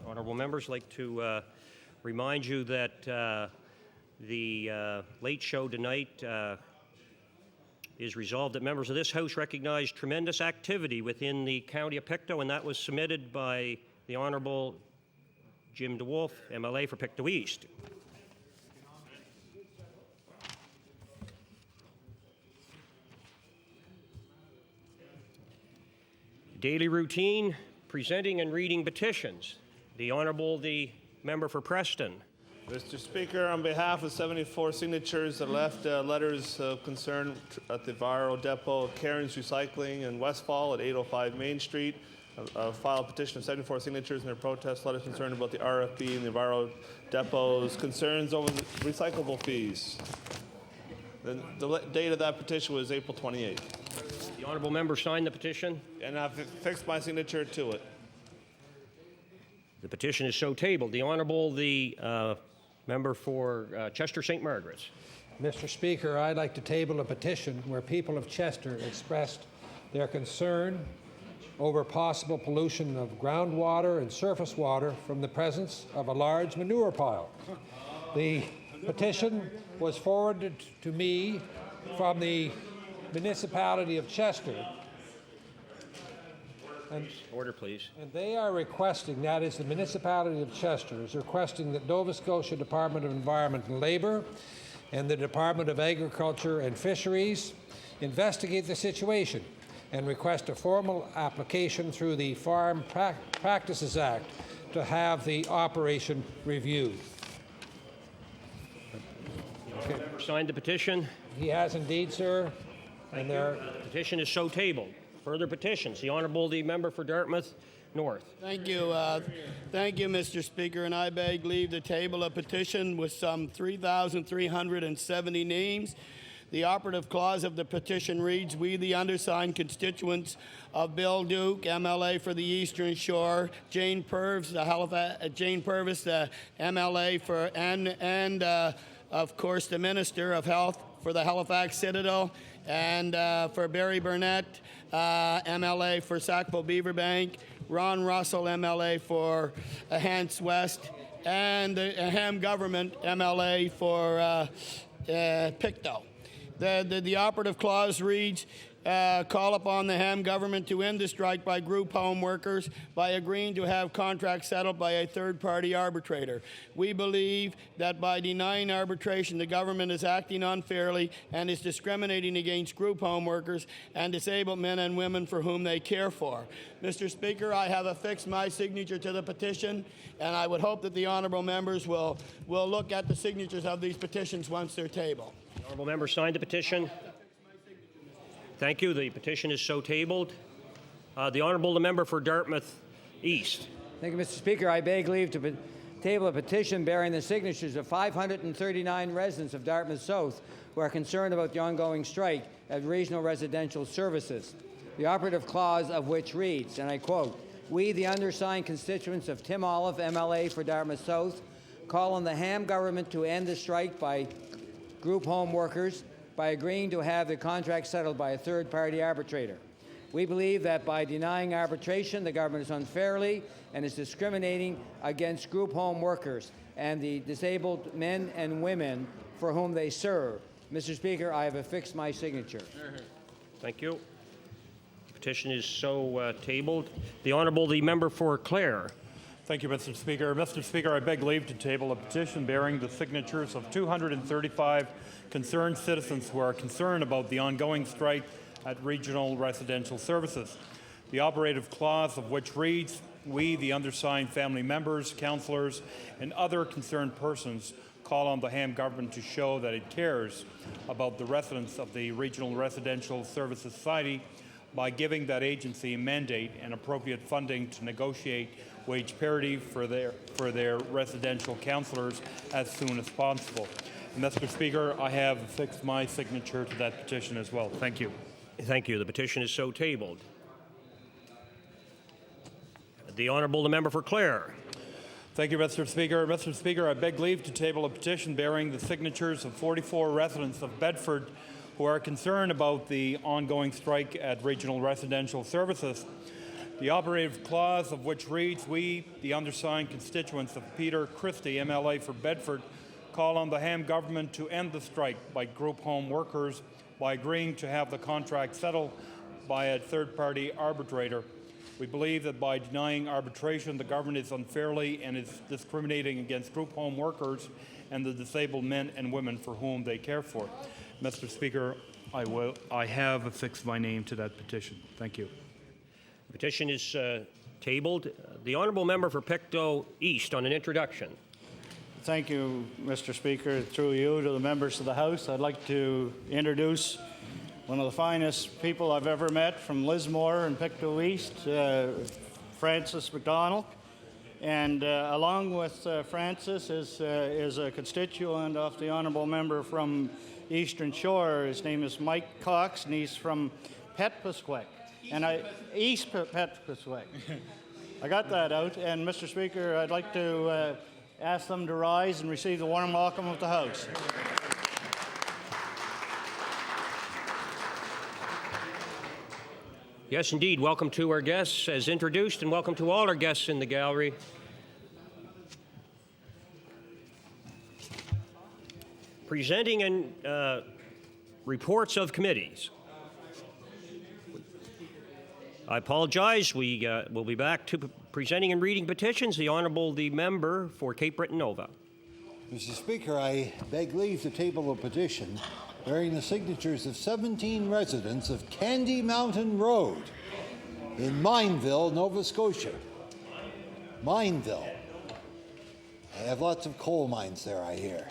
Honourable members, I'd like to remind you that the late show tonight is resolved that members of this House recognize tremendous activity within the County of Pictou, and that was submitted by the Honourable Jim DeWolf, MLA for Pictou East. Daily routine, presenting and reading petitions. The Honourable member for Preston. Mr. Speaker, on behalf of 74 signatures that left letters of concern at the Varo Depot, Karen's Recycling in Westfall at 805 Main Street, filed a petition of 74 signatures in their protest letters concerned about the RFP and the Varo Depot's concerns over the recyclable fees. The date of that petition was April 28th. The Honourable member signed the petition. And I've fixed my signature to it. The petition is so tabled. The Honourable member for Chester St. Margaret's. Mr. Speaker, I'd like to table a petition where people of Chester expressed their concern over possible pollution of groundwater and surface water from the presence of a large manure pile. The petition was forwarded to me from the municipality of Chester. Order, please. And they are requesting, that is the municipality of Chester, is requesting that Nova Scotia Department of Environment and Labour and the Department of Agriculture and Fisheries investigate the situation and request a formal application through the Farm Practices Act to have the operation reviewed. Okay. Signed the petition? He has indeed, sir. And the petition is so tabled. Further petitions. The Honourable member for Dartmouth North. Thank you. Thank you, Mr. Speaker. And I beg leave to table a petition with some 3,370 names. The operative clause of the petition reads, "We, the undersigned constituents of Bill Duke, MLA for the Eastern Shore, Jane Purvis, the MLA for, and of course, the Minister of Health for the Halifax Citadel, and for Barry Burnett, MLA for Sackville Beaverbank, Ron Russell, MLA for Hants West, and the Ham Government, MLA for Pictou. The operative clause reads, call upon the Ham government to end the strike by group home workers by agreeing to have contracts settled by a third-party arbitrator. We believe that by denying arbitration, the government is acting unfairly and is discriminating against group home workers and disabled men and women for whom they care for. Mr. Speaker, I have affixed my signature to the petition, and I would hope that the honourable members will look at the signatures of these petitions once they're tabled. The honourable member signed the petition. Thank you. The petition is so tabled. The Honourable member for Dartmouth East. Thank you, Mr. Speaker. I beg leave to table a petition bearing the signatures of 539 residents of Dartmouth South who are concerned about the ongoing strike at Regional Residential Services. The operative clause of which reads, and I quote, "We, the undersigned constituents of Tim Olive, MLA for Dartmouth South, call on the Ham government to end the strike by group home workers by agreeing to have the contract settled by a third-party arbitrator. We believe that by denying arbitration, the government is unfairly and is discriminating against group home workers and the disabled men and women for whom they serve." Mr. Speaker, I have affixed my signature. Thank you. The petition is so tabled. The Honourable member for Clare. Thank you, Mr. Speaker. Mr. Speaker, I beg leave to table a petition bearing the signatures of 235 concerned citizens who are concerned about the ongoing strike at Regional Residential Services. The operative clause of which reads, "We, the undersigned family members, councillors, and other concerned persons call on the Ham government to show that it cares about the residents of the Regional Residential Services Society by giving that agency a mandate and appropriate funding to negotiate wage parity for their residential councillors as soon as possible." Mr. Speaker, I have affixed my signature to that petition as well. Thank you. Thank you. The petition is so tabled. The Honourable member for Clare. Thank you, Mr. Speaker. Mr. Speaker, I beg leave to table a petition bearing the signatures of 44 residents of Bedford who are concerned about the ongoing strike at Regional Residential Services. the operative clause of which reads, "We, the undersigned constituents of Peter Christie, MLA for Bedford, call on the Ham government to end the strike by group home workers by agreeing to have the contract settled by a third-party arbitrator. We believe that by denying arbitration, the government is unfairly and is discriminating against group home workers and the disabled men and women for whom they care for." Mr. Speaker, I have affixed my name to that petition. Thank you. The petition is tabled. The honourable member for Pictou East on an introduction. Thank you, Mr. Speaker. Through you to the members of the House, I'd like to introduce one of the finest people I've ever met from Lismore and Pictou East, Francis McDonald. And along with Francis is a constituent of the honourable member from Eastern Shore. His name is Mike Cox, and he's from Petpasquek. East Petpasquek. I got that out. And Mr. Speaker, I'd like to ask them to rise and receive the warm welcome of the House. Yes, indeed. Welcome to our guests as introduced, and welcome to all our guests in the gallery. Presenting and reports of committees. I apologize. We will be back to presenting and reading petitions. The Honourable Member for Cape Breton Nova. Mr. Speaker, I beg leave to table a petition bearing the signatures of 17 residents of Candy Mountain Road in Mineville, Nova Scotia. Mineville. I have lots of coal mines there, I hear.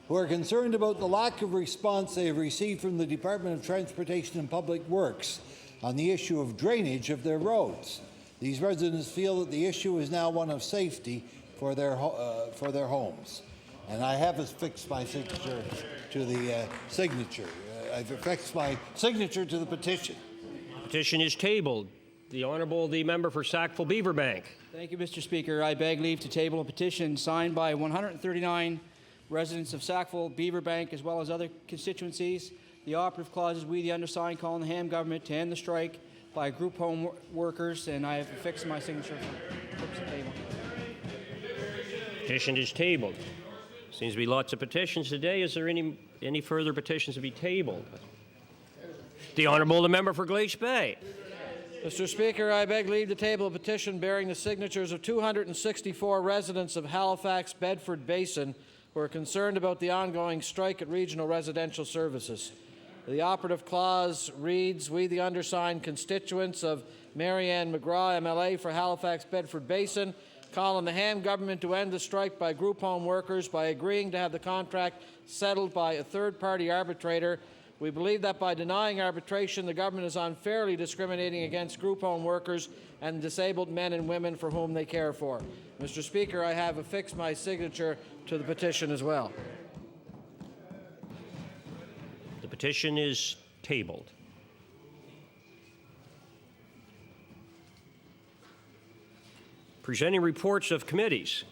Who are concerned about the lack of response they have received from the Department of Transportation and Public Works on the issue of drainage of their roads. These residents feel that the issue is now one of safety for their homes. And I have affixed my signature to the signature. I've affixed my signature to the petition. Petition is tabled. The Honourable Member for Sackville Beaverbank. Thank you, Mr. Speaker. I beg leave to table a petition signed by 139 residents of Sackville, Beaverbank, as well as other constituencies. The operative clause is "We, the undersigned, call on the Ham government to end the strike by group home workers," and I have affixed my signature for the purpose of table. Petition is tabled. Seems to be lots of petitions today. Is there any further petitions to be tabled? The Honourable Member for Glace Bay. Mr. Speaker, I beg leave to table a petition bearing the signatures of 264 residents of Halifax, Bedford Basin who are concerned about the ongoing strike at regional residential services. The operative clause reads, "We, the undersigned constituents of Marianne McGraw, MLA for Halifax, Bedford Basin, call on the Ham government to end the strike by group home workers by agreeing to have the contract settled by a third-party arbitrator. We believe that by denying arbitration, the government is unfairly discriminating against group home workers and disabled men and women for whom they care for." Mr. Speaker, I have affixed my signature to the petition as well. The petition is tabled. Presenting reports of committees.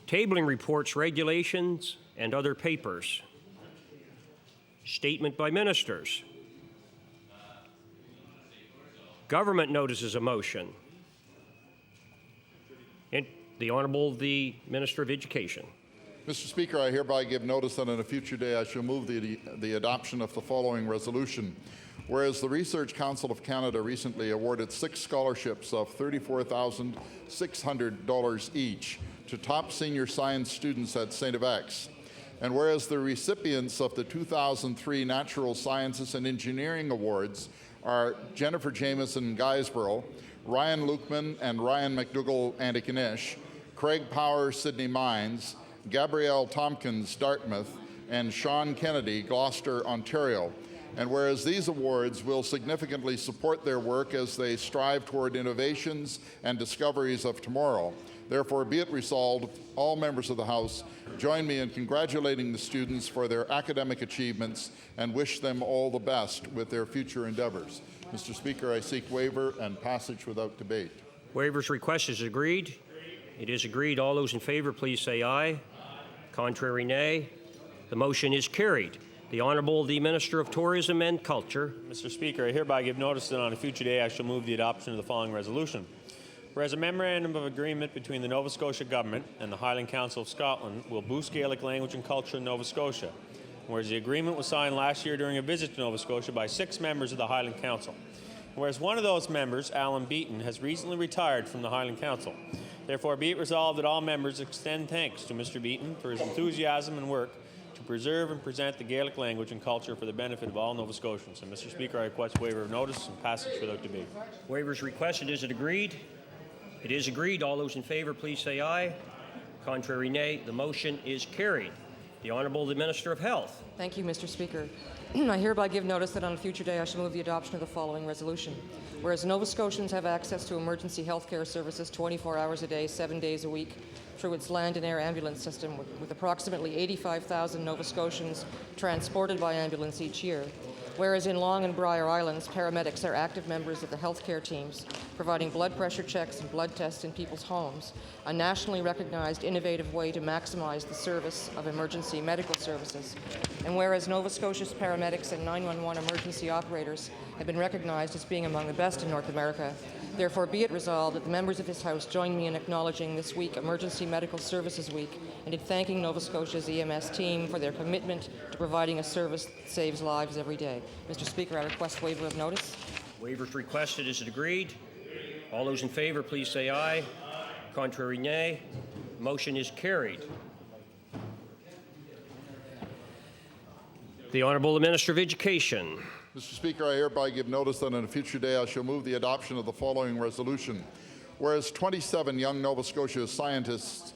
Tabling reports, regulations, and other papers. Statement by ministers. Government notices a motion. And the Honourable Minister of Education. Mr. Speaker, I hereby give notice that on a future day I shall move the adoption of the following resolution. Whereas the Research Council of Canada recently awarded 6 scholarships of $34,600 each to top senior science students at St. X. And whereas the recipients of the 2003 Natural Sciences and Engineering Awards are Jennifer Jameson Guysborough, Ryan Lukeman and Ryan McDougall Antigonish, Craig Power Sydney Mines, Gabrielle Tompkins Dartmouth, and Sean Kennedy Gloucester, Ontario. And whereas these awards will significantly support their work as they strive toward innovations and discoveries of tomorrow, therefore be it resolved, all members of the House join me in congratulating the students for their academic achievements and wish them all the best with their future endeavors. Mr. Speaker, I seek waiver and passage without debate. Waiver's request is agreed. It is agreed. All those in favor, please say aye. Contrary, nay. The motion is carried. The Honourable the Minister of Tourism and Culture. Mr. Speaker, I hereby give notice that on a future day I shall move the adoption of the following resolution. Whereas a memorandum of agreement between the Nova Scotia Government and the Highland Council of Scotland will boost Gaelic language and culture in Nova Scotia. Whereas the agreement was signed last year during a visit to Nova Scotia by 6 members of the Highland Council. Whereas one of those members, Alan Beaton, has recently retired from the Highland Council. Therefore, be it resolved that all members extend thanks to Mr. Beaton for his enthusiasm and work to preserve and present the Gaelic language and culture for the benefit of all Nova Scotians. And Mr. Speaker, I request waiver of notice and passage without debate. Waiver is requested. Is it agreed? It is agreed. All those in favour, please say aye. Contrary, nay. The motion is carried. The Honourable the Minister of Health. Thank you, Mr. Speaker. I hereby give notice that on a future day I shall move the adoption of the following resolution. Whereas Nova Scotians have access to emergency health care services 24 hours a day, 7 days a week through its land and air ambulance system, with approximately 85,000 Nova Scotians transported by ambulance each year. Whereas in Long and Brier Islands, paramedics are active members of the healthcare teams, providing blood pressure checks and blood tests in people's homes, a nationally recognized innovative way to maximize the service of emergency medical services. And whereas Nova Scotia's paramedics and 911 emergency operators have been recognized as being among the best in North America, therefore be it resolved that the members of this House join me in acknowledging this week Emergency Medical Services Week and in thanking Nova Scotia's EMS team for their commitment to providing a service that saves lives every day. Mr. Speaker, I request waiver of notice. Waiver is requested. Is it agreed? All those in favour, please say aye. Contrary, nay. Motion is carried. The Honourable the Minister of Education. Mr. Speaker, I hereby give notice that on a future day I shall move the adoption of the following resolution. Whereas 27 young Nova Scotia scientists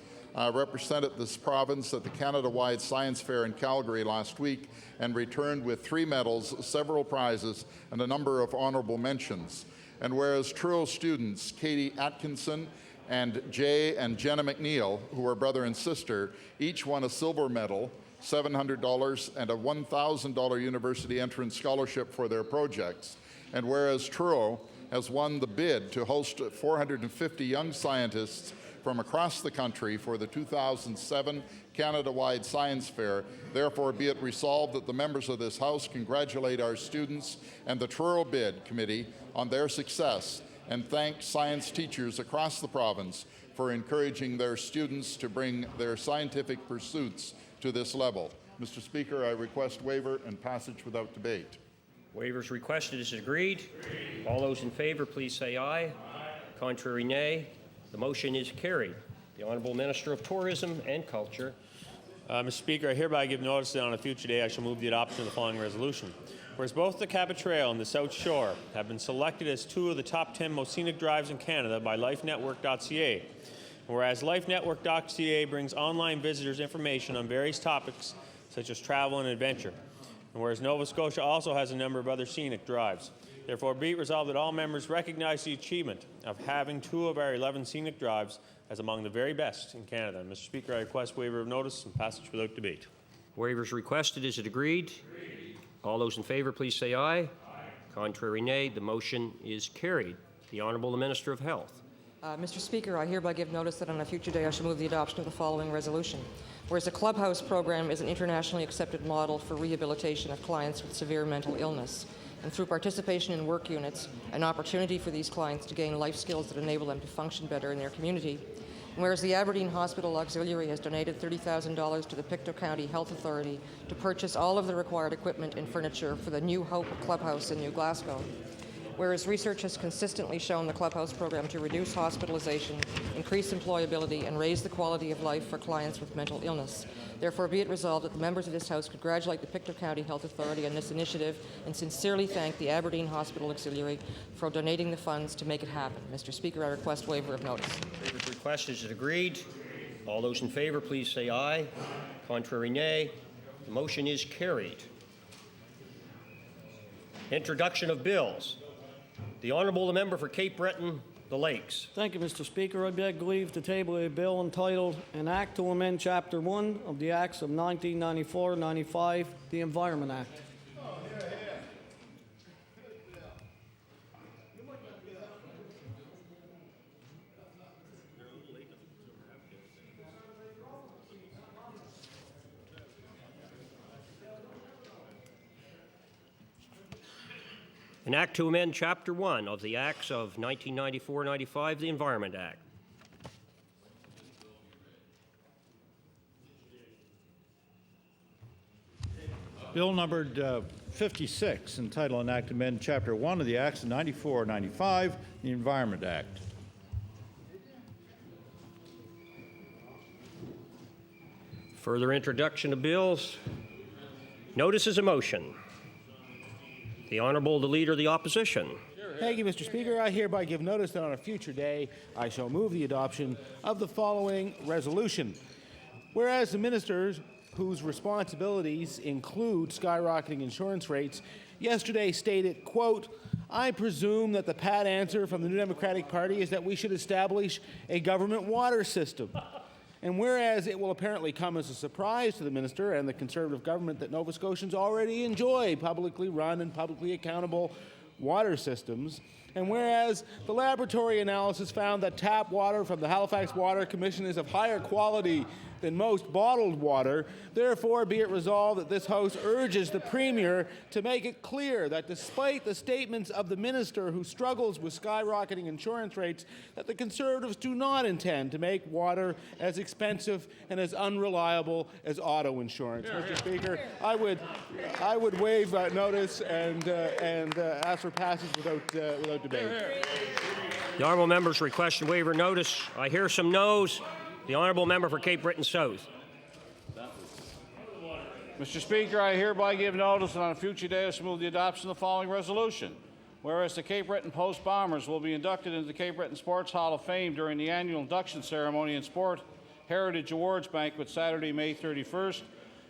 represented this province at the Canada-wide Science Fair in Calgary last week and returned with 3 medals, several prizes, and a number of honourable mentions. And whereas Truro students Katie Atkinson and Jay and Jenna McNeil, who are brother and sister, each won a silver medal, $700, and a $1,000 university entrance scholarship for their projects. And whereas Truro has won the bid to host 450 young scientists from across the country for the 2007 Canada-wide Science Fair, therefore be it resolved that the members of this House congratulate our students and the Truro Bid Committee on their success and thank science teachers across the province for encouraging their students to bring their scientific pursuits to this level. Mr. Speaker, I request waiver and passage without debate. Waiver is requested. Is it agreed? All those in favour, please say aye. Contrary, nay. The motion is carried. The Honourable Minister of Tourism and Culture. Mr. Speaker, I hereby give notice that on a future day I shall move the adoption of the following resolution. Whereas both the Cabot Trail and the South Shore have been selected as 2 of the top 10 most scenic drives in Canada by lifenetwork.ca. Whereas lifenetwork.ca brings online visitors information on various topics such as travel and adventure. And whereas Nova Scotia also has a number of other scenic drives. Therefore, be it resolved that all members recognize the achievement of having 2 of our 11 scenic drives as among the very best in Canada. Mr. Speaker, I request waiver of notice and passage without debate. Waiver is requested. Is it agreed? All those in favour, please say aye. Contrary, nay. The motion is carried. The Honourable the Minister of Health. Mr. Speaker, I hereby give notice that on a future day I shall move the adoption of the following resolution. Whereas the Clubhouse program is an internationally accepted model for rehabilitation of clients with severe mental illness, and through participation in work units, an opportunity for these clients to gain life skills that enable them to function better in their community. And whereas the Aberdeen Hospital Auxiliary has donated $30,000 to the Pictou County Health Authority to purchase all of the required equipment and furniture for the New Hope Clubhouse in New Glasgow. Whereas research has consistently shown the Clubhouse program to reduce hospitalization, increase employability, and raise the quality of life for clients with mental illness. Therefore, be it resolved that the members of this House congratulate the Pictou County Health Authority on this initiative and sincerely thank the Aberdeen Hospital Auxiliary for donating the funds to make it happen. Mr. Speaker, I request waiver of notice. Waiver is requested. Is it agreed? All those in favour, please say aye. Contrary, nay. The motion is carried. Introduction of bills. The Honourable the Member for Cape Breton, the Lakes. Thank you, Mr. Speaker. I beg leave to table a bill entitled An Act to Amend Chapter 1 of the Acts of 1994-95, the Environment Act. An act to amend Chapter 1 of the Acts of 1994-95, the Environment Act. Bill numbered 56, entitled An Act to Amend Chapter 1 of the Acts of 94-95, the Environment Act. Further introduction of bills. Notice is a motion. The Honourable, the Leader of the Opposition. Thank you, Mr. Speaker. I hereby give notice that on a future day I shall move the adoption of the following resolution. Whereas the ministers whose responsibilities include skyrocketing insurance rates yesterday stated, quote, I presume that the pat answer from the New Democratic Party is that we should establish a government water system. And whereas it will apparently come as a surprise to the minister and the Conservative government that Nova Scotians already enjoy publicly run and publicly accountable water systems, and whereas the laboratory analysis found that tap water from the Halifax Water Commission is of higher quality than most bottled water, therefore be it resolved that this House urges the Premier to make it clear that despite the statements of the minister who struggles with skyrocketing insurance rates, that the Conservatives do not intend to make water as expensive and as unreliable as auto insurance. Mr. Speaker, I would waive notice and ask for passage without debate. The Honourable Member's request and waiver notice. I hear some noes. The Honourable Member for Cape Breton South. Mr. Speaker, I hereby give notice that on a future day I shall move the adoption of the following resolution. Whereas the Cape Breton Post Bombers will be inducted into the Cape Breton Sports Hall of Fame during the annual induction ceremony and Sport Heritage Awards banquet Saturday, May 31st.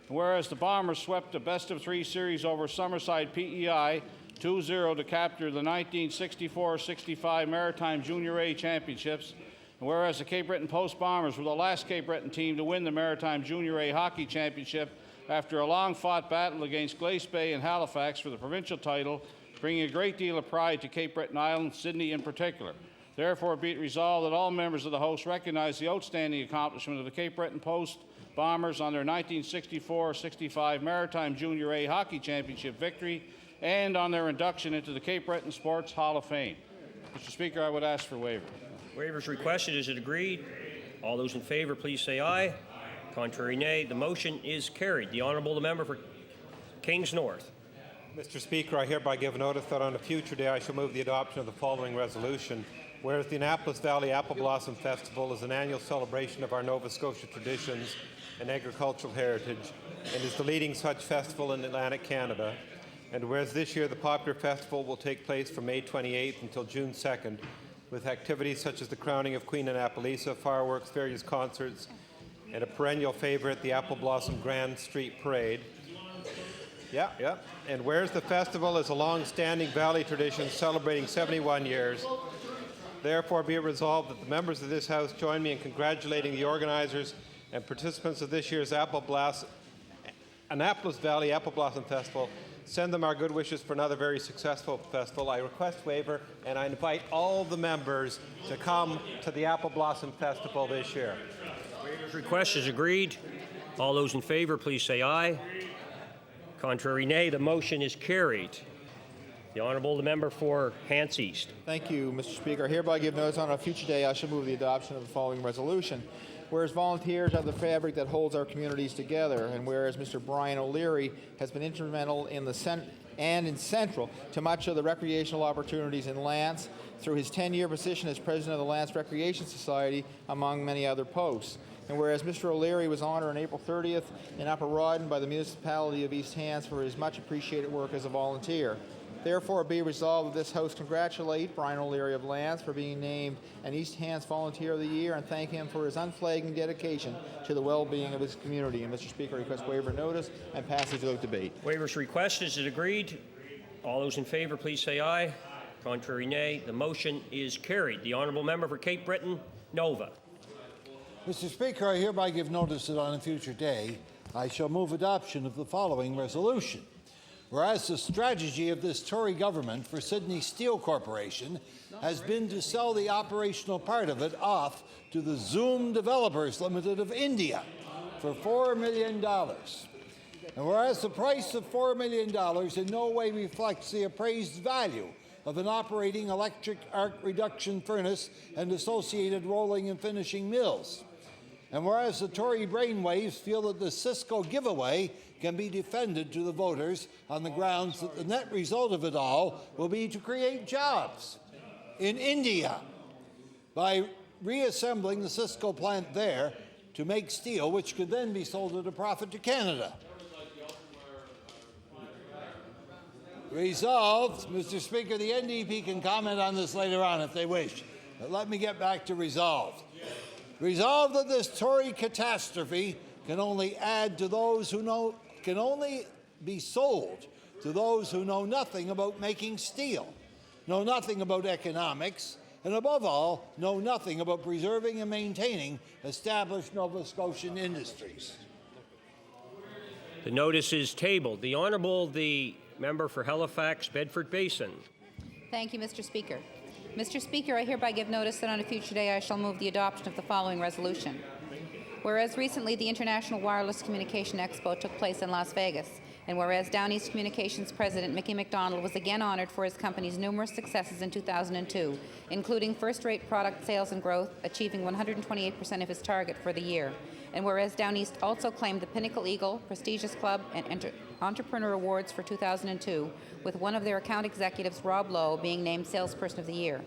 And whereas the Bombers swept the best-of-3 series over Summerside PEI 2-0 to capture the 1964-65 Maritime Junior A Championships. And whereas the Cape Breton Post Bombers were the last Cape Breton team to win the Maritime Junior A Hockey Championship after a long-fought battle against Glace Bay and Halifax for the provincial title, bringing a great deal of pride to Cape Breton Island, Sydney in particular. Therefore, be it resolved that all members of the House recognize the outstanding accomplishment of the Cape Breton Post Bombers on their 1964-65 Maritime Junior A Hockey Championship victory and on their induction into the Cape Breton Sports Hall of Fame. Mr. Speaker, I would ask for waiver. Waivers requested. Is it agreed? All those in favour, please say aye. Contrary, nay. The motion is carried. The Honourable, the Member for Kings North. Mr. Speaker, I hereby give notice that on a future day I shall move the adoption of the following resolution. Whereas the Annapolis Valley Apple Blossom Festival is an annual celebration of our Nova Scotia traditions and agricultural heritage and is the leading such festival in Atlantic Canada. And whereas this year the popular festival will take place from May 28th until June 2nd, with activities such as the crowning of Queen Annapolisa, fireworks, various concerts, and a perennial favorite, the Apple Blossom Grand Street Parade. And whereas the festival is a long-standing valley tradition celebrating 71 years, therefore be it resolved that the members of this House join me in congratulating the organizers and participants of this year's Annapolis Valley Apple Blossom Festival. Send them our good wishes for another very successful festival. I request waiver, and I invite all the members to come to the Apple Blossom Festival this year. Waiver's request is agreed. All those in favour, please say aye. Contrary, nay. The motion is carried. The Honourable, the Member for Hants East. Thank you, Mr. Speaker. I hereby give notice on a future day I shall move the adoption of the following resolution. Whereas volunteers are the fabric that holds our communities together, and whereas Mr. Brian O'Leary has been instrumental in central to much of the recreational opportunities in Lance through his 10-year position as president of the Lance Recreation Society, among many other posts. And whereas Mr. O'Leary was honored on April 30th in Upper Rawdon by the municipality of East Hants for his much appreciated work as a volunteer. Therefore, be resolved that this House congratulate Brian O'Leary of Lance for being named an East Hants Volunteer of the Year and thank him for his unflagging dedication to the well-being of his community. And Mr. Speaker, I request waiver notice and passage without debate. Waivers requested. Is it agreed? All those in favour, please say aye. Contrary, nay. The motion is carried. The Honourable Member for Cape Breton, Nova. Mr. Speaker, I hereby give notice that on a future day I shall move adoption of the following resolution. Whereas the strategy of this Tory government for Sydney Steel Corporation has been to sell the operational part of it off to the Zoom Developers Limited of India for $4 million. And whereas the price of $4 million in no way reflects the appraised value of an operating electric arc reduction furnace and associated rolling and finishing mills. And whereas the Tory brainwaves feel that the Cisco giveaway can be defended to the voters on the grounds that the net result of it all will be to create jobs in India by reassembling the Cisco plant there to make steel, which could then be sold at a profit to Canada. Resolved, Mr. Speaker, the NDP can comment on this later on if they wish, but let me get back to resolved. Resolved that this Tory catastrophe can only be sold to those who know nothing about making steel, know nothing about economics, and above all, know nothing about preserving and maintaining established Nova Scotian industries. The notice is tabled. The Honourable, the member for Halifax, Bedford Basin. Thank you, Mr. Speaker. Mr. Speaker, I hereby give notice that on a future day I shall move the adoption of the following resolution. Whereas recently the International Wireless Communication Expo took place in Las Vegas, and whereas Down East Communications President Mickey McDonald was again honored for his company's numerous successes in 2002, including first-rate product sales and growth, achieving 128% of his target for the year. And whereas Down East also claimed the Pinnacle Eagle, Prestigious Club, and Entrepreneur Awards for 2002, with one of their account executives, Rob Lowe, being named Salesperson of the Year.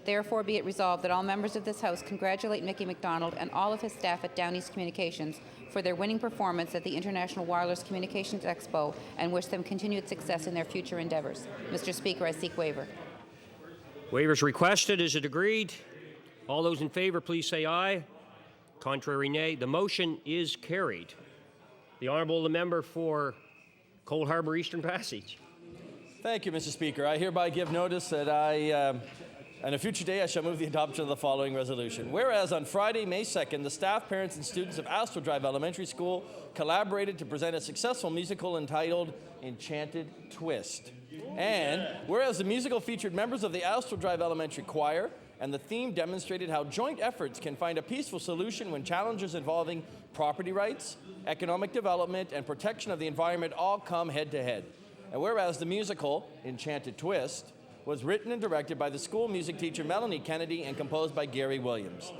Therefore, be it resolved that all members of this House congratulate Mickey McDonald and all of his staff at Down East Communications for their winning performance at the International Wireless Communications Expo and wish them continued success in their future endeavors. Mr. Speaker, I seek waiver. Waiver is requested. Is it agreed? All those in favor, please say aye. Contrary, nay. The motion is carried. The Honourable the member for Cold Harbour Eastern Passage. Thank you, Mr. Speaker. I hereby give notice that on a future day, I shall move the adoption of the following resolution. Whereas on Friday, May 2nd, the staff, parents, and students of Astral Drive Elementary School collaborated to present a successful musical entitled Enchanted Twist. And whereas the musical featured members of the Astral Drive Elementary Choir, and the theme demonstrated how joint efforts can find a peaceful solution when challenges involving property rights, economic development, and protection of the environment all come head to head. And whereas the musical Enchanted Twist was written and directed by the school music teacher Melanie Kennedy and composed by Gary Williams.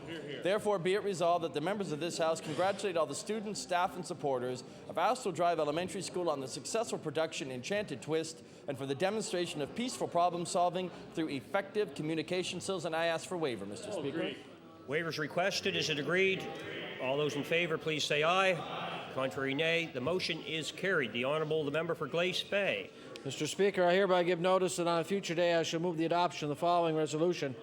Therefore, be it resolved that the members of this House congratulate all the students, staff, and supporters of Astral Drive Elementary School on the successful production Enchanted Twist and for the demonstration of peaceful problem solving through effective communication skills. And I ask for waiver, Mr. Speaker. Waiver is requested. Is it agreed? All those in favor, please say aye. Contrary, nay. The motion is carried. The Honourable the member for Glace Bay. Mr. Speaker, I hereby give notice that on a future day I shall move the adoption of the following resolution.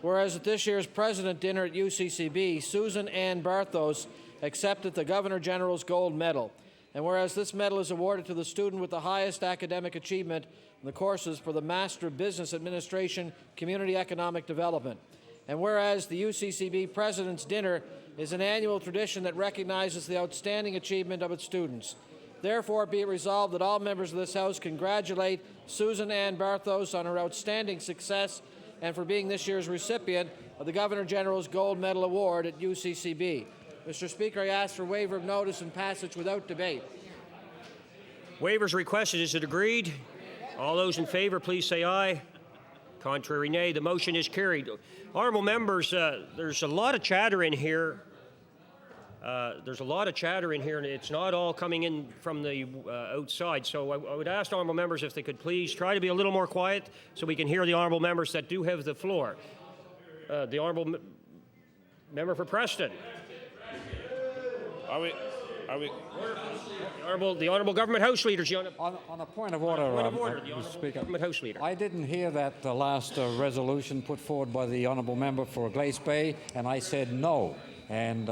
Whereas at this year's President Dinner at UCCB, Susan Ann Barthos accepted the Governor General's Gold Medal. And whereas this medal is awarded to the student with the highest academic achievement in the courses for the Master of Business Administration, Community Economic Development. And whereas the UCCB President's Dinner is an annual tradition that recognizes the outstanding achievement of its students. Therefore, be it resolved that all members of this House congratulate Susan Ann Barthos on her outstanding success and for being this year's recipient of the Governor General's Gold Medal Award at UCCB. Mr. Speaker, I ask for waiver of notice and passage without debate. Waiver is requested. Is it agreed? All those in favor, please say aye. Contrary, nay. The motion is carried. Honourable members, there's a lot of chatter in here. And it's not all coming in from the outside. So I would ask honourable members if they could please try to be a little more quiet so we can hear the honourable members that do have the floor. The honourable member for Preston. The honourable government house leader. On a point of order, Mr. Speaker. Government house leader. I didn't hear that last resolution put forward by the honourable member for Glace Bay, and I said no. And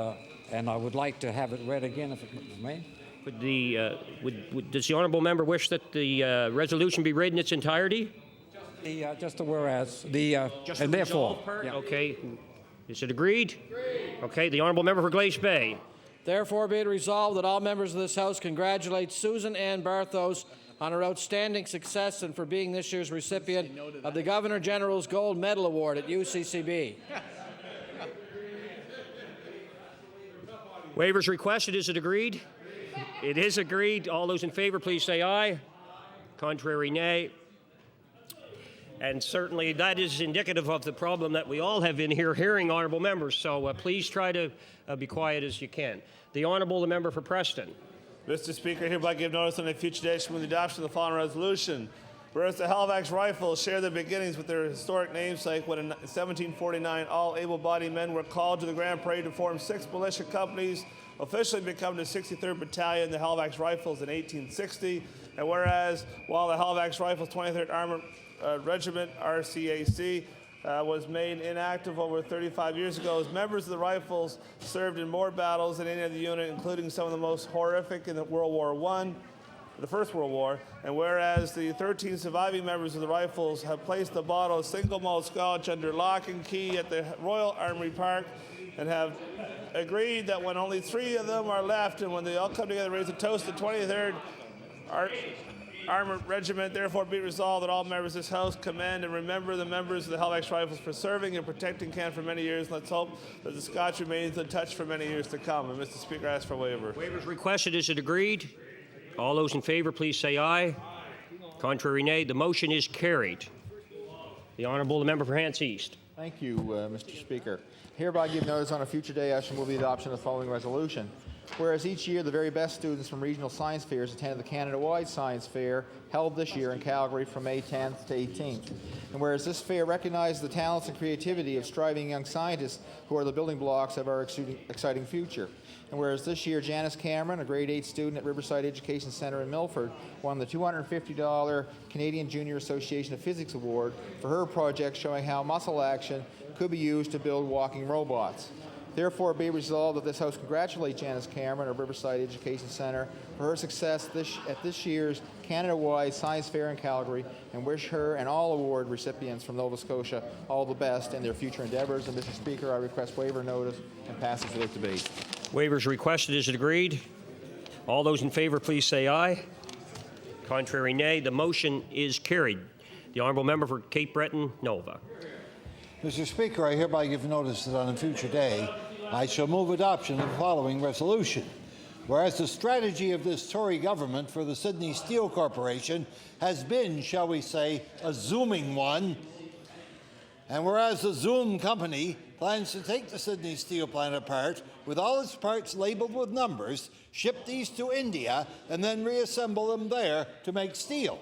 I would like to have it read again, if it may. Does the honourable member wish that the resolution be read in its entirety? Just a whereas. And therefore. Yeah. Okay. Is it agreed? Okay. The honourable member for Glace Bay. Therefore, be it resolved that all members of this House congratulate Susan Ann Barthos on her outstanding success and for being this year's recipient of the Governor General's Gold Medal Award at UCCB. Waivers requested. Is it agreed? It is agreed. All those in favor, please say aye. Contrary, nay. And certainly that is indicative of the problem that we all have in here hearing honourable members. So please try to be quiet as you can. The Honourable the Member for Preston. Mr. Speaker, I hereby give notice on a future date for the adoption of the following resolution. Whereas the Halifax Rifles share their beginnings with their historic namesake when in 1749 all able-bodied men were called to the Grand Parade to form 6 militia companies, officially become the 63rd Battalion, the Halifax Rifles in 1860. And whereas while the Halifax Rifles 23rd Armored Regiment, RCAC, was made inactive over 35 years ago, as members of the Rifles served in more battles than any other unit, including some of the most horrific in the the First World War. And whereas the 13 surviving members of the Rifles have placed the bottle of single malt scotch under lock and key at the Royal Armoury Park, and have agreed that when only 3 of them are left, and when they all come together, raise a toast to 23rd Armored Regiment, therefore be resolved that all members of this House commend and remember the members of the Halifax Rifles for serving and protecting Canada for many years. Let's hope that the Scotch remains untouched for many years to come. And Mr. Speaker, I ask for a waiver. Waivers requested. Is it agreed? All those in favor, please say aye. Contrary, nay. The motion is carried. The Honourable the Member for Hants East. Thank you, Mr. Speaker. Hereby give notice on a future day I shall move the adoption of the following resolution. Whereas each year the very best students from regional science fairs attended the Canada-wide Science Fair held this year in Calgary from May 10th to 18th. And whereas this fair recognizes the talents and creativity of striving young scientists who are the building blocks of our exciting future. And whereas this year Janice Cameron, a grade 8 student at Riverside Education Centre in Milford, won the $250 Canadian Junior Association of Physics Award for her project showing how muscle action could be used to build walking robots. Therefore, be resolved that this House congratulate Janice Cameron of Riverside Education Centre for her success at this year's Canada-wide Science Fair in Calgary, and wish her and all award recipients from Nova Scotia all the best in their future endeavours. And Mr. Speaker, I request waiver notice and passage without debate. Waivers requested. Is it agreed? All those in favor, please say aye. Contrary, nay. The motion is carried. The Honourable Member for Cape Breton, Nova. Mr. Speaker, I hereby give notice that on a future day I shall move adoption of the following resolution. Whereas the strategy of this Tory government for the Sydney Steel Corporation has been, shall we say, a zooming one, and whereas the Zoom company plans to take the Sydney steel plant apart with all its parts labelled with numbers, ship these to India, and then reassemble them there to make steel.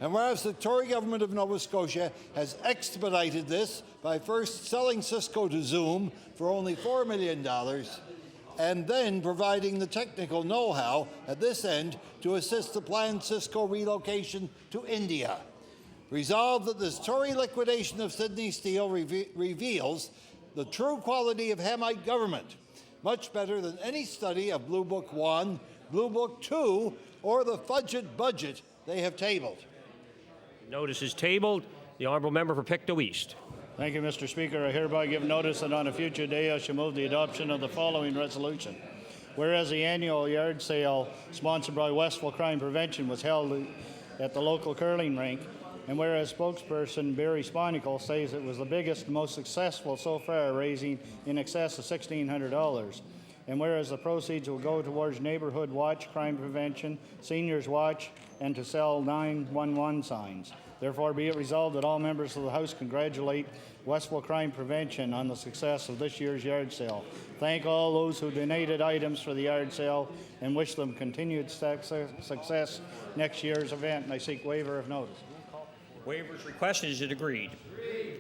And whereas the Tory government of Nova Scotia has expedited this by first selling Cisco to Zoom for only $4 million, and then providing the technical know-how at this end to assist the planned Cisco relocation to India. Resolved that this Tory liquidation of Sydney Steel reveals the true quality of Hamite government, much better than any study of Blue Book 1, Blue Book 2, or the fudged budget they have tabled. Notice is tabled. The Honourable Member for Pictou East. Thank you, Mr. Speaker. I hereby give notice that on a future day I shall move the adoption of the following resolution. Whereas the annual yard sale sponsored by Westville Crime Prevention was held at the local curling rink, and whereas spokesperson Barry Sponicle says it was the biggest and most successful so far, raising in excess of $1,600. And whereas the proceeds will go towards Neighborhood Watch, Crime Prevention, Seniors Watch, and to sell 911 signs. Therefore, be it resolved that all members of the House congratulate Westville Crime Prevention on the success of this year's yard sale. Thank all those who donated items for the yard sale and wish them continued success next year's event. And I seek waiver of notice. Waivers requested. Is it agreed?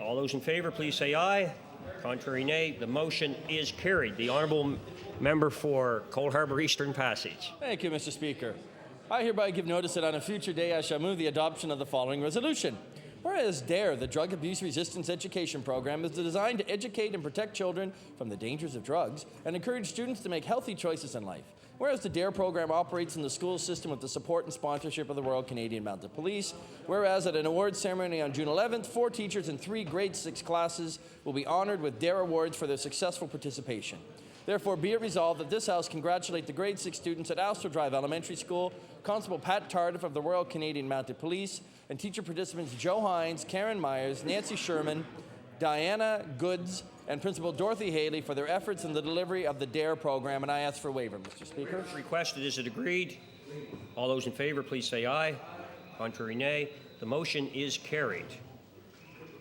All those in favor, please say aye. Contrary, nay. The motion is carried. The Honourable Member for Cold Harbour Eastern Passage. Thank you, Mr. Speaker. I hereby give notice that on a future day I shall move the adoption of the following resolution. Whereas DARE, the Drug Abuse Resistance Education Program, is designed to educate and protect children from the dangers of drugs and encourage students to make healthy choices in life. Whereas the DARE program operates in the school system with the support and sponsorship of the Royal Canadian Mounted Police. Whereas at an awards ceremony on June 11th, 4 teachers in 3 grade 6 classes will be honored with DARE awards for their successful participation. Therefore, be it resolved that this House congratulate the grade 6 students at Astor Drive Elementary School, Constable Pat Tardif of the Royal Canadian Mounted Police, and teacher participants Joe Hines, Karen Myers, Nancy Sherman, Diana Goods, and Principal Dorothy Haley for their efforts in the delivery of the DARE program, and I ask for waiver, Mr. Speaker. Requested. Is it agreed? All those in favor, please say aye. Contrary, nay. The motion is carried.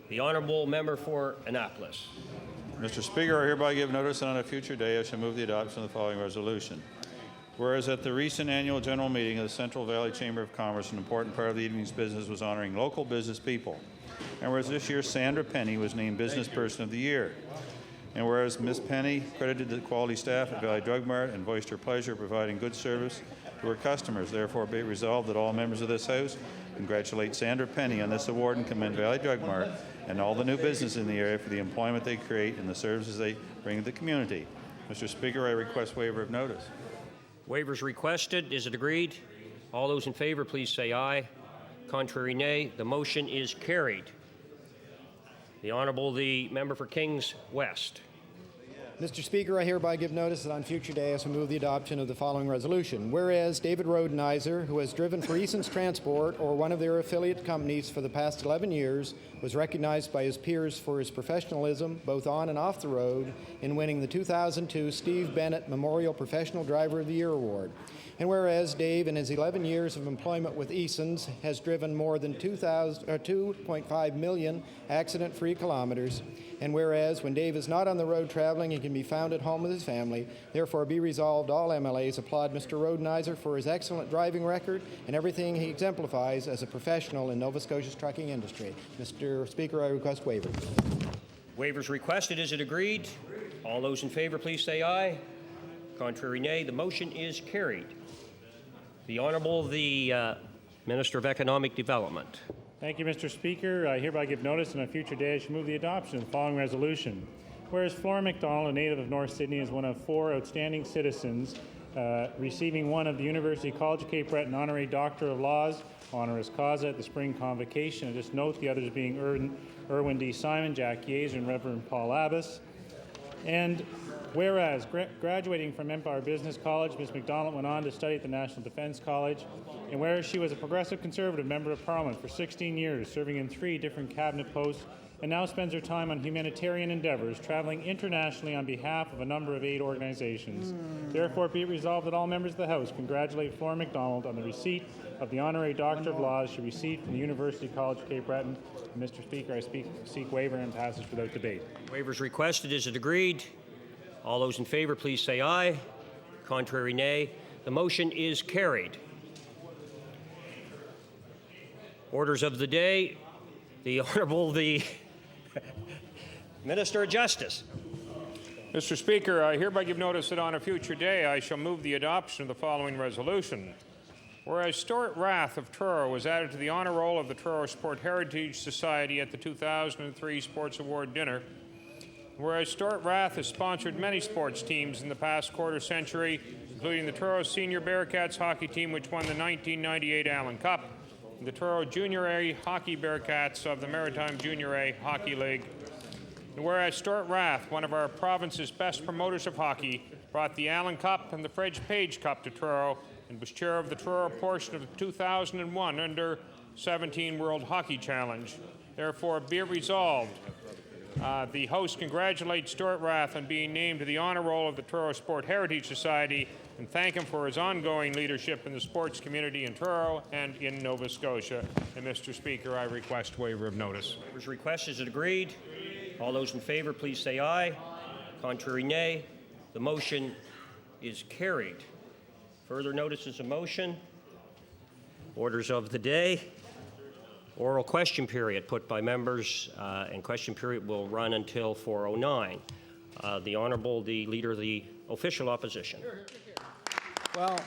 The honourable member for Annapolis. Mr. Speaker, I hereby give notice that on a future day I shall move the adoption of the following resolution. Whereas at the recent annual general meeting of the Central Valley Chamber of Commerce, an important part of the evening's business was honoring local business people. And whereas this year Sandra Penny was named Business Person of the Year. And whereas Ms. Penny credited the quality staff at Valley Drug Mart and voiced her pleasure providing good service to her customers, therefore be it resolved that all members of this House congratulate Sandra Penny on this award and commend Valley Drug Mart and all the new business in the area for the employment they create and the services they bring to the community. Mr. Speaker, I request waiver of notice. Waivers requested. Is it agreed? All those in favor, please say aye. Contrary, nay. The motion is carried. The Honourable the member for Kings West. Mr. Speaker, I hereby give notice that on future days I move the adoption of the following resolution. Whereas David Rodenizer, who has driven for Eason's Transport or one of their affiliate companies for the past 11 years, was recognized by his peers for his professionalism, both on and off the road, in winning the 2002 Steve Bennett Memorial Professional Driver of the Year Award. And whereas Dave, in his 11 years of employment with Eason's, has driven more than 2.5 million accident-free kilometers, and whereas when Dave is not on the road traveling, he can be found at home with his family, therefore be resolved all MLAs applaud Mr. Rodenizer for his excellent driving record and everything he exemplifies as a professional in Nova Scotia's trucking industry. Mr. Speaker, I request waivers. Waivers requested. Is it agreed? All those in favor, please say aye. Contrary, nay. The motion is carried. The Honourable the Minister of Economic Development. Thank you, Mr. Speaker. I hereby give notice on a future day I shall move the adoption of the following resolution. Whereas Flora McDonald, a native of North Sydney, is one of 4 outstanding citizens receiving one of the University College of Cape Breton Honorary Doctor of Laws honoris causa at the spring convocation. I just note the others being Erwin D. Simon, Jack Yeager, and Reverend Paul Abbas. And whereas graduating from Empire Business College, Ms. McDonald went on to study at the National Defence College, and whereas she was a progressive Conservative Member of Parliament for 16 years, serving in 3 different cabinet posts, and now spends her time on humanitarian endeavours, travelling internationally on behalf of a number of aid organizations. Therefore, be it resolved that all members of the House congratulate Flora McDonald on the receipt of the Honorary Doctor of Laws she received from the University College of Cape Breton. Mr. Speaker, I seek waiver and passage without debate. Waivers requested. Is it agreed? All those in favor, please say aye. Contrary, nay. The motion is carried. Orders of the day. The Honourable the Minister of Justice. Mr. Speaker, I hereby give notice that on a future day I shall move the adoption of the following resolution. Whereas Stuart Rath of Truro was added to the honour roll of the Truro Sport Heritage Society at the 2003 Sports Award dinner. Whereas Stuart Rath has sponsored many sports teams in the past quarter century, including the Truro Senior Bearcats hockey team, which won the 1998 Allen Cup, and the Truro Junior A Hockey Bearcats of the Maritime Junior A Hockey League. And whereas Stuart Rath, one of our province's best promoters of hockey, brought the Allen Cup and the Fred Page Cup to Truro and was chair of the Truro portion of the 2001 Under-17 World Hockey Challenge. Therefore, be it resolved, the House congratulates Stuart Rath on being named to the honour roll of the Truro Sport Heritage Society and thank him for his ongoing leadership in the sports community in Truro and in Nova Scotia. And Mr. Speaker, I request waiver of notice. Waivers requested. Is it agreed? All those in favor, please say aye. Contrary, nay. The motion is carried. Further notices of motion. Orders of the day. Oral question period put by members, and question period will run until 4:09. The Honourable, the Leader of the Official Opposition. Well,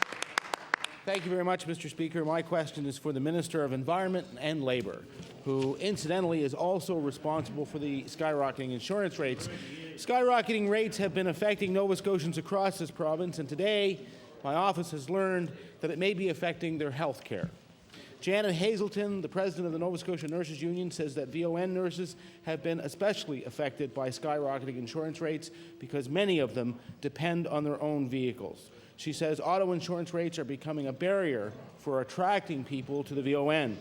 thank you very much, Mr. Speaker. My question is for the Minister of Environment and Labour, who incidentally is also responsible for the skyrocketing insurance rates. Skyrocketing rates have been affecting Nova Scotians across this province, and today my office has learned that it may be affecting their health care. Janet Hazelton, the president of the Nova Scotia Nurses Union, says that VON nurses have been especially affected by skyrocketing insurance rates because many of them depend on their own vehicles. She says auto insurance rates are becoming a barrier for attracting people to the VON.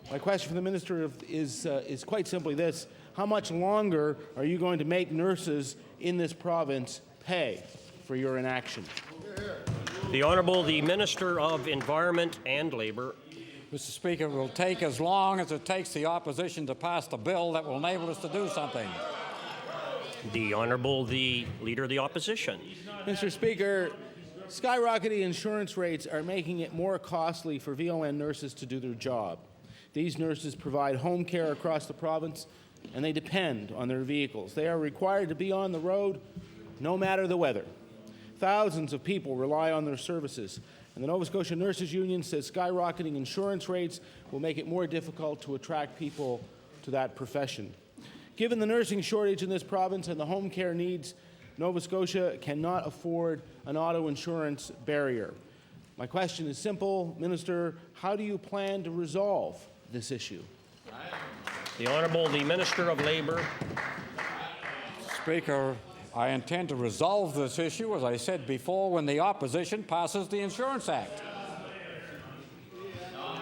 My question for the minister is quite simply this. how much longer are you going to make nurses in this province pay for your inaction? The Honourable the Minister of Environment and Labour. Mr. Speaker, it will take as long as it takes the opposition to pass the bill that will enable us to do something. The Honourable the Leader of the Opposition. Mr. Speaker, skyrocketing insurance rates are making it more costly for VON nurses to do their job. These nurses provide home care across the province, and they depend on their vehicles. They are required to be on the road no matter the weather. Thousands of people rely on their services, and the Nova Scotia Nurses Union says skyrocketing insurance rates will make it more difficult to attract people to that profession. Given the nursing shortage in this province and the home care needs, Nova Scotia cannot afford an auto insurance barrier. My question is simple. Minister, how do you plan to resolve this issue? The Honourable the Minister of Labour. Speaker, I intend to resolve this issue, as I said before, when the opposition passes the Insurance Act.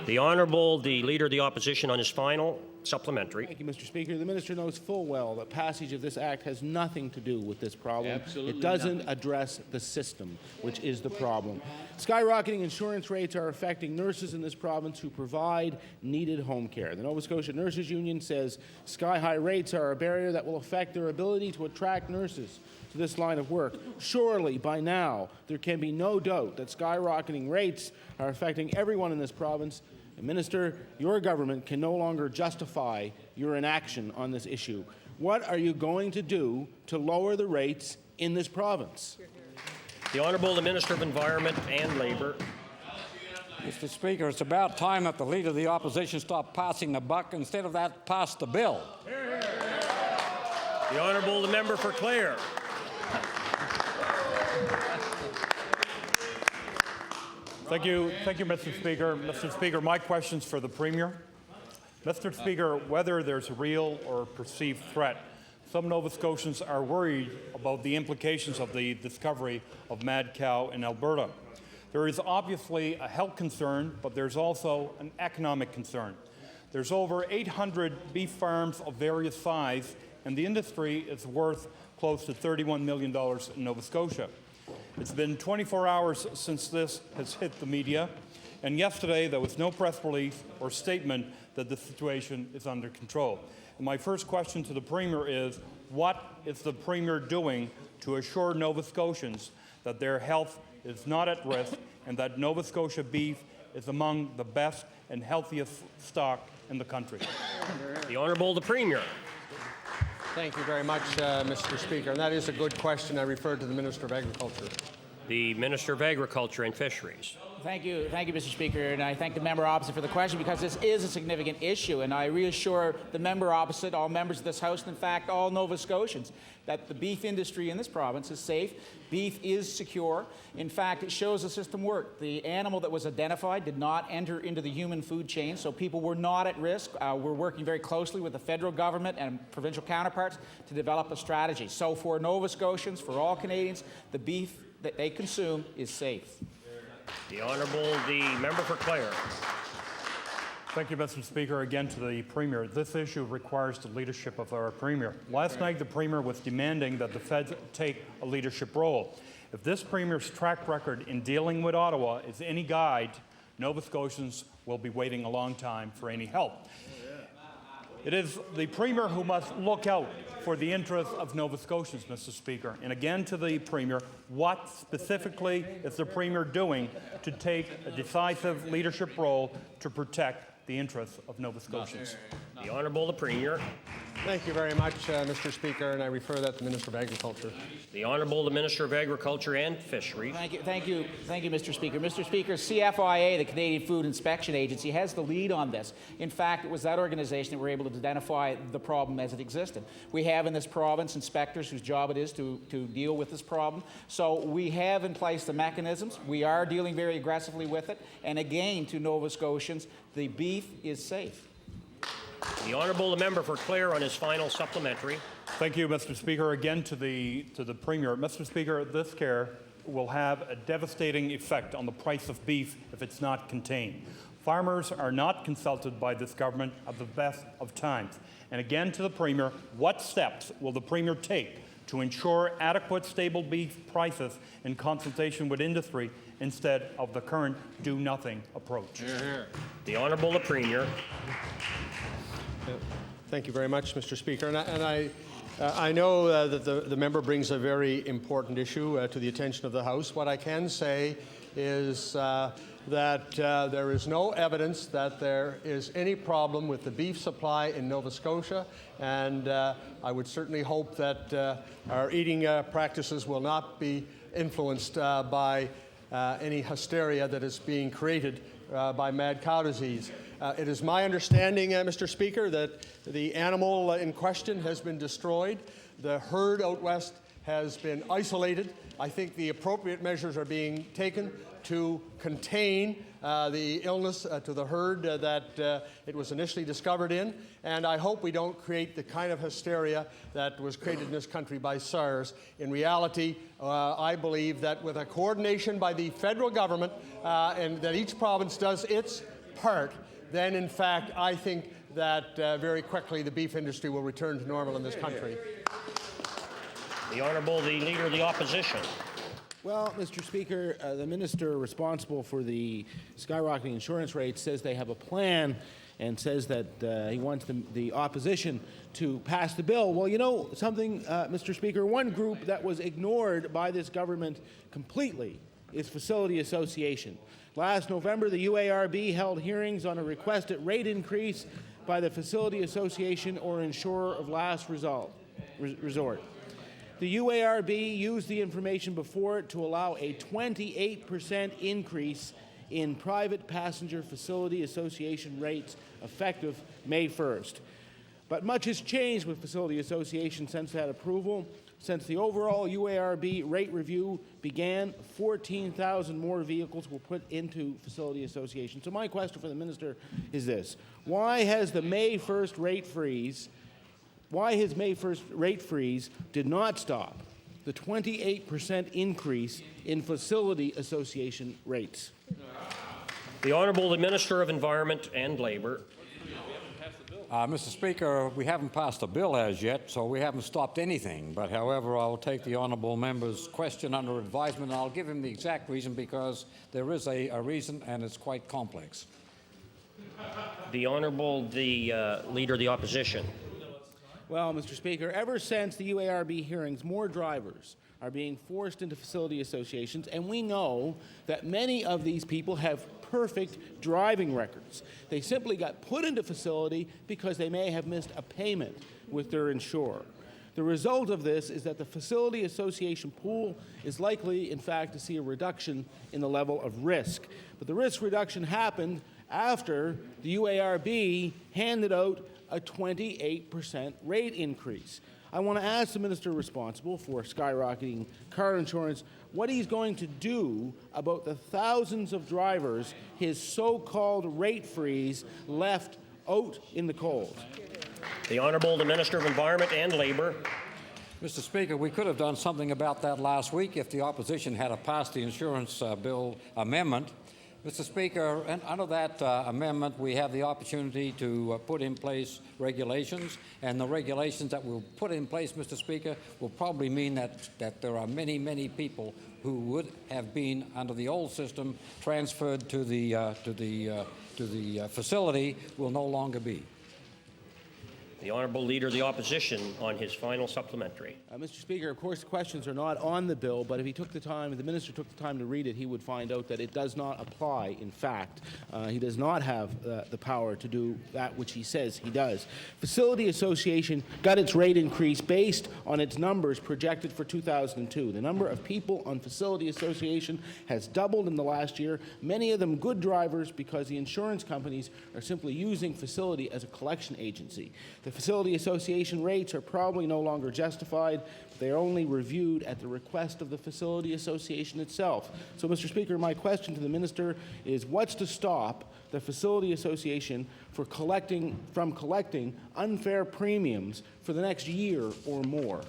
The Honourable the Leader of the Opposition on his final supplementary. Thank you, Mr. Speaker. The minister knows full well that passage of this act has nothing to do with this problem. Absolutely it doesn't nothing. address the system, which is the problem. Skyrocketing insurance rates are affecting nurses in this province who provide needed home care. The Nova Scotia Nurses Union says sky-high rates are a barrier that will affect their ability to attract nurses to this line of work. Surely, by now, there can be no doubt that skyrocketing rates are affecting everyone in this province. And Minister, your government can no longer justify your inaction on this issue. What are you going to do to lower the rates in this province? The Honourable the Minister of Environment and Labour. Mr. Speaker, it's about time that the Leader of the Opposition stop passing the buck. Instead of that, pass the bill. The Honourable the Member for Clare. Thank you, Mr. Speaker. Mr. Speaker, my question's for the Premier. Mr. Speaker, whether there's a real or perceived threat, some Nova Scotians are worried about the implications of the discovery of mad cow in Alberta. There is obviously a health concern, but there's also an economic concern. There's over 800 beef farms of various size, and the industry is worth close to $31 million in Nova Scotia. It's been 24 hours since this has hit the media, and yesterday there was no press release or statement that the situation is under control. And my first question to the Premier is, what is the Premier doing to assure Nova Scotians that their health is not at risk and that Nova Scotia beef is among the best and healthiest stock in the country? The Honourable the Premier. Thank you very much, Mr. Speaker. And that is a good question. I refer to the Minister of Agriculture. The Minister of Agriculture and Fisheries. Thank you, Mr. Speaker, and I thank the member opposite for the question because this is a significant issue, and I reassure the member opposite, all members of this House, and in fact all Nova Scotians, that the beef industry in this province is safe. Beef is secure. In fact, it shows the system worked. The animal that was identified did not enter into the human food chain, so people were not at risk. We're working very closely with the federal government and provincial counterparts to develop a strategy. So for Nova Scotians, for all Canadians, the beef that they consume is safe. The Honourable the Member for Clare. Thank you, Mr. Speaker. Again to the Premier. This issue requires the leadership of our Premier. Last night, the Premier was demanding that the Feds take a leadership role. If this Premier's track record in dealing with Ottawa is any guide, Nova Scotians will be waiting a long time for any help. It is the Premier who must look out for the interests of Nova Scotians, Mr. Speaker. And again to the Premier, what specifically is the Premier doing to take a decisive leadership role to protect the interests of Nova Scotians? The Honourable the Premier. Thank you very much, Mr. Speaker, and I refer that to the Minister of Agriculture. The Honourable the Minister of Agriculture and Fisheries. Thank you, Mr. Speaker. Mr. Speaker, CFIA, the Canadian Food Inspection Agency, has the lead on this. In fact, it was that organization that were able to identify the problem as it existed. We have in this province inspectors whose job it is to deal with this problem. So we have in place the mechanisms. We are dealing very aggressively with it. And again, to Nova Scotians, the beef is safe. The Honourable the Member for Clare on his final supplementary. Thank you, Mr. Speaker. Again to the Premier. Mr. Speaker, this care will have a devastating effect on the price of beef if it's not contained. Farmers are not consulted by this government at the best of times. And again to the Premier, what steps will the Premier take to ensure adequate, stable beef prices in consultation with industry instead of the current do-nothing approach? Hear, hear. The Honourable the Premier. Thank you very much, Mr. Speaker. I know that the member brings a very important issue to the attention of the House. What I can say is that there is no evidence that there is any problem with the beef supply in Nova Scotia, and I would certainly hope that our eating practices will not be influenced by any hysteria that is being created by mad cow disease. It is my understanding, Mr. Speaker, that the animal in question has been destroyed. The herd out west has been isolated. I think the appropriate measures are being taken to contain the illness to the herd that it was initially discovered in, and I hope we don't create the kind of hysteria that was created in this country by SARS. In reality, I believe that with a coordination by the federal government and that each province does its part, then in fact I think that very quickly the beef industry will return to normal in this country. The Honourable the Leader of the Opposition. Well, Mr. Speaker, the minister responsible for the skyrocketing insurance rates says they have a plan and says that he wants the opposition to pass the bill. Well, you know something, Mr. Speaker, one group that was ignored by this government completely is Facility Association. Last November, the UARB held hearings on a requested rate increase by the Facility Association or insurer of last resort. The UARB used the information before it to allow a 28% increase in private passenger Facility Association rates effective May 1st. But much has changed with Facility Association since that approval. Since the overall UARB rate review began, 14,000 more vehicles were put into Facility Association. So my question for the minister is this: why has May 1st rate freeze did not stop the 28% increase in Facility Association rates? The Honourable the Minister of Environment and Labour. Mr. Speaker, we haven't passed a bill as yet, so we haven't stopped anything. But however, I'll take the honourable member's question under advisement, and I'll give him the exact reason, because there is a reason, and it's quite complex. The Honourable the Leader of the Opposition. Well, Mr. Speaker, ever since the UARB hearings, more drivers are being forced into Facility Associations, and we know that many of these people have perfect driving records. They simply got put into facility because they may have missed a payment with their insurer. The result of this is that the Facility Association pool is likely, in fact, to see a reduction in the level of risk. But the risk reduction happened after the UARB handed out a 28% rate increase. I want to ask the minister responsible for skyrocketing car insurance what he's going to do about the thousands of drivers his so-called rate freeze left out in the cold. The Honourable the Minister of Environment and Labour. Mr. Speaker, we could have done something about that last week if the opposition had passed the insurance bill amendment. Mr. Speaker, and under that amendment, we have the opportunity to put in place regulations, and the regulations that we'll put in place, Mr. Speaker, will probably mean that there are many, many people who would have been under the old system transferred to the facility will no longer be. The Honourable Leader of the Opposition on his final supplementary. Mr. Speaker, of course, the questions are not on the bill, but if the minister took the time to read it, he would find out that it does not apply, in fact. He does not have the power to do that which he says he does. Facility Association got its rate increase based on its numbers projected for 2002. The number of people on Facility Association has doubled in the last year, many of them good drivers because the insurance companies are simply using Facility as a collection agency. The Facility Association rates are probably no longer justified. They are only reviewed at the request of the Facility Association itself. So, Mr. Speaker, my question to the minister is what's to stop the Facility Association from collecting unfair premiums for the next year or more?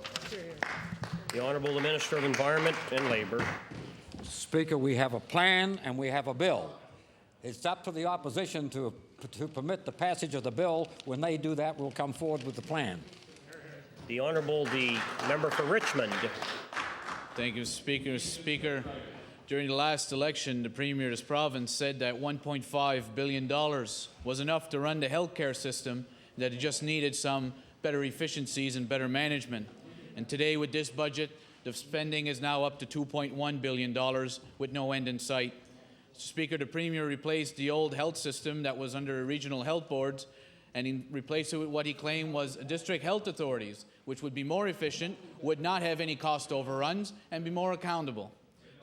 The Honourable the Minister of Environment and Labour. Speaker, we have a plan and we have a bill. It's up to the opposition to permit the passage of the bill. When they do that, we'll come forward with the plan. The Honourable, the member for Richmond. Thank you, Speaker. Speaker, during the last election, the Premier of this province said that $1.5 billion was enough to run the healthcare system, that it just needed some better efficiencies and better management. And today, with this budget, the spending is now up to $2.1 billion with no end in sight. Mr. Speaker, the Premier replaced the old health system that was under regional health boards, and he replaced it with what he claimed was district health authorities, which would be more efficient, would not have any cost overruns, and be more accountable.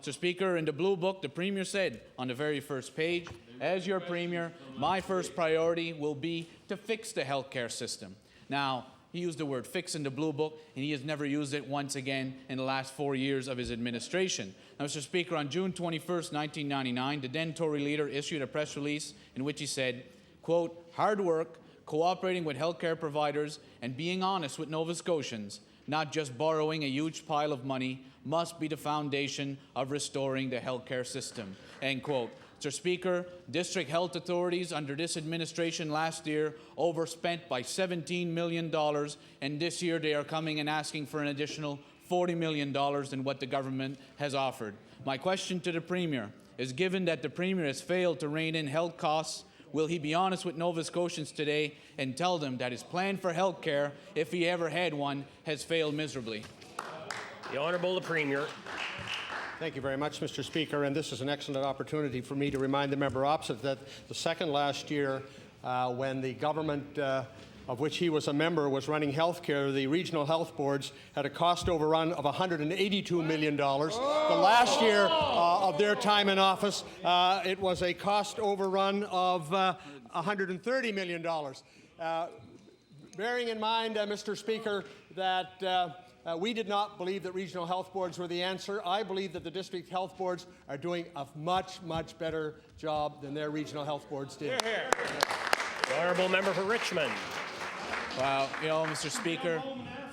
Mr. Speaker, in the Blue Book, the Premier said on the very first page, as your Premier, my first priority will be to fix the healthcare system. Now, he used the word fix in the Blue Book, and he has never used it once again in the last 4 years of his administration. Now, Mr. Speaker, on June 21st, 1999, the then Tory leader issued a press release in which he said, quote, hard work, cooperating with healthcare providers, and being honest with Nova Scotians, not just borrowing a huge pile of money, must be the foundation of restoring the healthcare system, end quote. Mr. Speaker, district health authorities under this administration last year overspent by $17 million, and this year they are coming and asking for an additional $40 million than what the government has offered. My question to the Premier is, given that the Premier has failed to rein in health costs, will he be honest with Nova Scotians today and tell them that his plan for health care, if he ever had one, has failed miserably? The Honourable the Premier. Thank you very much, Mr. Speaker, and this is an excellent opportunity for me to remind the member opposite that the second last year when the government of which he was a member was running health care, the regional health boards had a cost overrun of $182 million. The last year of their time in office, it was a cost overrun of $130 million. Bearing in mind, Mr. Speaker, that we did not believe that regional health boards were the answer. I believe that the district health boards are doing a much, much better job than their regional health boards did. Hear, hear. The Honourable member for Richmond. Well, you know, Mr. Speaker,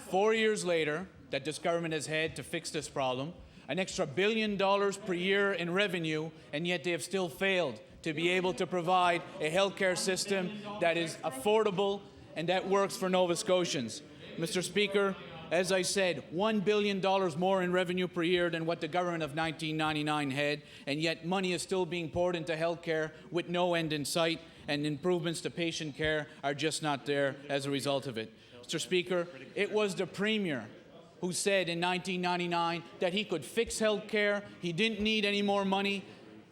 4 years later that this government has had to fix this problem, an extra $1 billion per year in revenue, and yet they have still failed to be able to provide a healthcare system that is affordable and that works for Nova Scotians. Mr. Speaker, as I said, $1 billion more in revenue per year than what the government of 1999 had, and yet money is still being poured into health care with no end in sight, and improvements to patient care are just not there as a result of it. Mr. Speaker, it was the Premier who said in 1999 that he could fix health care, he didn't need any more money,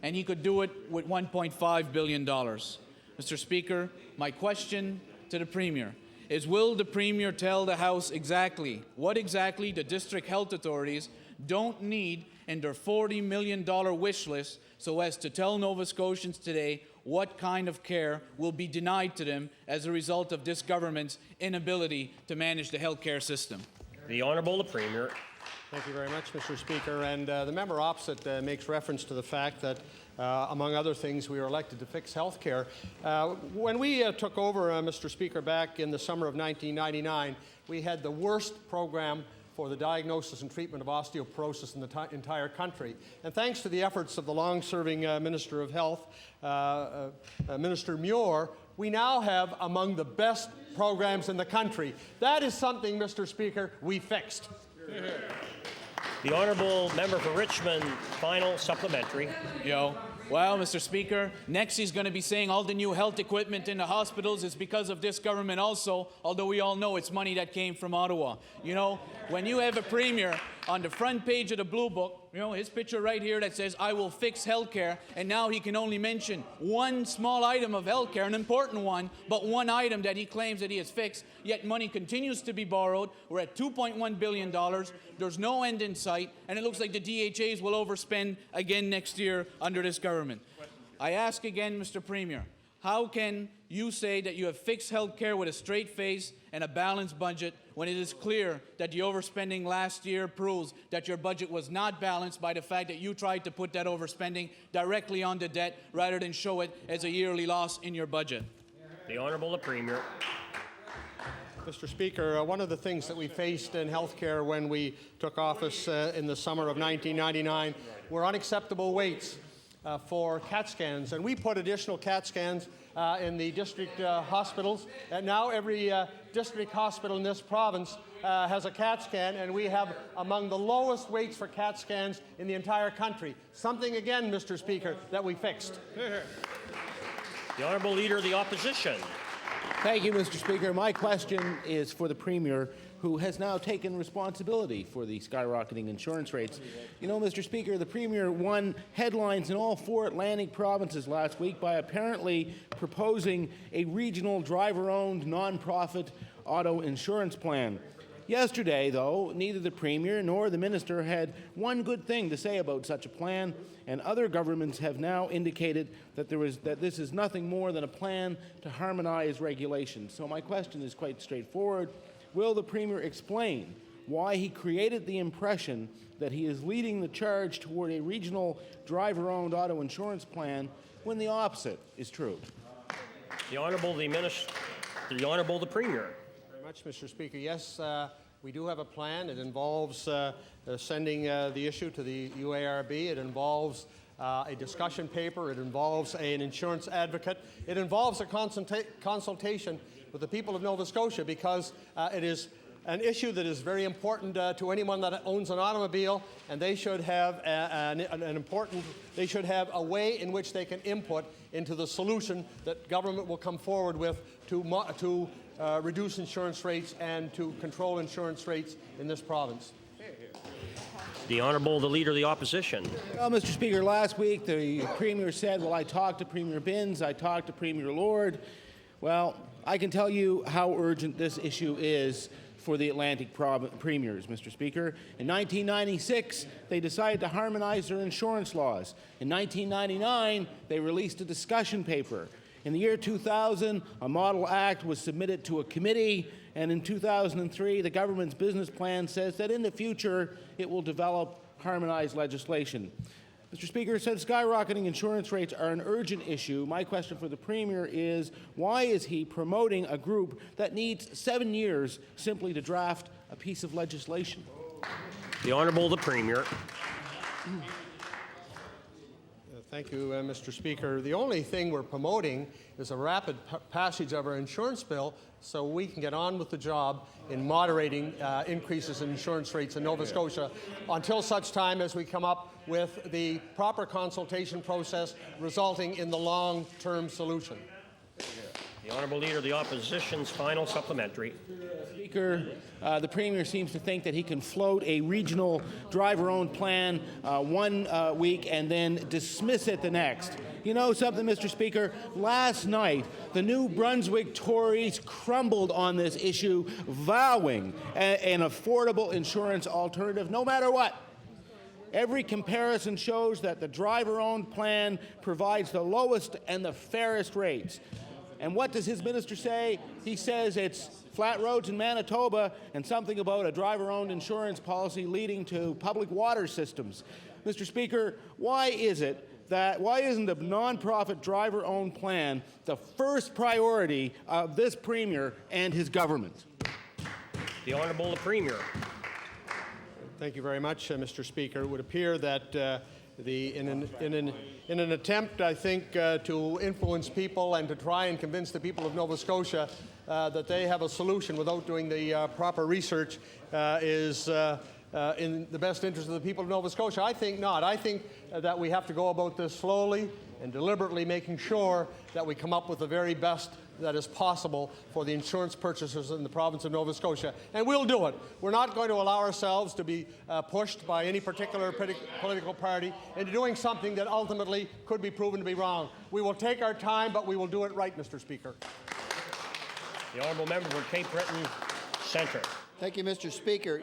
and he could do it with $1.5 billion. Mr. Speaker, my question to the Premier is, will the Premier tell the House exactly what exactly the district health authorities don't need in their $40 million wish list so as to tell Nova Scotians today what kind of care will be denied to them as a result of this government's inability to manage the health care system? The Honourable the Premier. Thank you very much, Mr. Speaker. And the member opposite makes reference to the fact that, among other things, we were elected to fix health care. When we took over, Mr. Speaker, back in the summer of 1999, we had the worst program for the diagnosis and treatment of osteoporosis in the entire country. And thanks to the efforts of the long-serving Minister of Health, Minister Muir, we now have among the best programs in the country. That is something, Mr. Speaker, we fixed. The Honourable member for Richmond, final supplementary. Well, Mr. Speaker, next he's going to be saying all the new health equipment in the hospitals is because of this government also, although we all know it's money that came from Ottawa. You know, when you have a Premier on the front page of the Blue Book, you know, his picture right here that says, I will fix health care, and now he can only mention one small item of health care, an important one, but one item that he claims that he has fixed, yet money continues to be borrowed. We're at $2.1 billion. There's no end in sight, and it looks like the DHAs will overspend again next year under this government. I ask again, Mr. Premier, how can you say that you have fixed health care with a straight face and a balanced budget when it is clear that the overspending last year proves that your budget was not balanced by the fact that you tried to put that overspending directly onto debt rather than show it as a yearly loss in your budget? The Honourable the Premier. Mr. Speaker, one of the things that we faced in healthcare when we took office in the summer of 1999 were unacceptable waits. for CAT scans. And we put additional CAT scans in the district hospitals. And now every district hospital in this province has a CAT scan, and we have among the lowest rates for CAT scans in the entire country. Something, again, Mr. Speaker, that we fixed. The Honourable Leader of the Opposition. Thank you, Mr. Speaker. My question is for the Premier, who has now taken responsibility for the skyrocketing insurance rates. You know, Mr. Speaker, the Premier won headlines in all 4 Atlantic provinces last week by apparently proposing a regional driver-owned non-profit auto insurance plan. Yesterday, though, neither the Premier nor the Minister had one good thing to say about such a plan, and other governments have now indicated that this is nothing more than a plan to harmonize regulations. So my question is quite straightforward. Will the Premier explain why he created the impression that he is leading the charge toward a regional driver-owned auto insurance plan when the opposite is true? The Honourable the Minister, the Honourable the Premier. Very much, Mr. Speaker. Yes, we do have a plan. It involves sending the issue to the UARB. It involves a discussion paper. It involves an insurance advocate. It involves a consultation with the people of Nova Scotia, because it is an issue that is very important to anyone that owns an automobile, and they should have they should have a way in which they can input into the solution that government will come forward with to reduce insurance rates and to control insurance rates in this province. The Honourable the Leader of the Opposition. Well, Mr. Speaker, last week the Premier said, well, I talked to Premier Binns, I talked to Premier Lord. Well, I can tell you how urgent this issue is for the Atlantic premiers, Mr. Speaker. In 1996, they decided to harmonize their insurance laws. In 1999, they released a discussion paper. In the year 2000, a model act was submitted to a committee, and in 2003, the government's business plan says that in the future, it will develop harmonized legislation. Mr. Speaker, since skyrocketing insurance rates are an urgent issue, my question for the Premier is, why is he promoting a group that needs 7 years simply to draft a piece of legislation? The Honourable the Premier. Thank you, Mr. Speaker. The only thing we're promoting is a rapid passage of our insurance bill so we can get on with the job in moderating increases in insurance rates in Nova Scotia until such time as we come up with the proper consultation process resulting in the long-term solution. The Honourable Leader of the Opposition's final supplementary. Speaker, the Premier seems to think that he can float a regional driver-owned plan one week and then dismiss it the next. You know something, Mr. Speaker? Last night, the New Brunswick Tories crumbled on this issue, vowing an affordable insurance alternative no matter what. Every comparison shows that the driver-owned plan provides the lowest and the fairest rates. And what does his minister say? He says it's flat roads in Manitoba and something about a driver-owned insurance policy leading to public water systems. Mr. Speaker, why isn't a non-profit driver-owned plan the first priority of this Premier and his government? The Honourable the Premier. Thank you very much, Mr. Speaker. It would appear that in an attempt, I think, to influence people and to try and convince the people of Nova Scotia that they have a solution without doing the proper research is in the best interest of the people of Nova Scotia. I think not. I think that we have to go about this slowly and deliberately, making sure that we come up with the very best that is possible for the insurance purchasers in the province of Nova Scotia. And we'll do it. We're not going to allow ourselves to be pushed by any particular political party into doing something that ultimately could be proven to be wrong. We will take our time, but we will do it right, Mr. Speaker. The Honourable Member for Cape Breton Centre. Thank you, Mr. Speaker.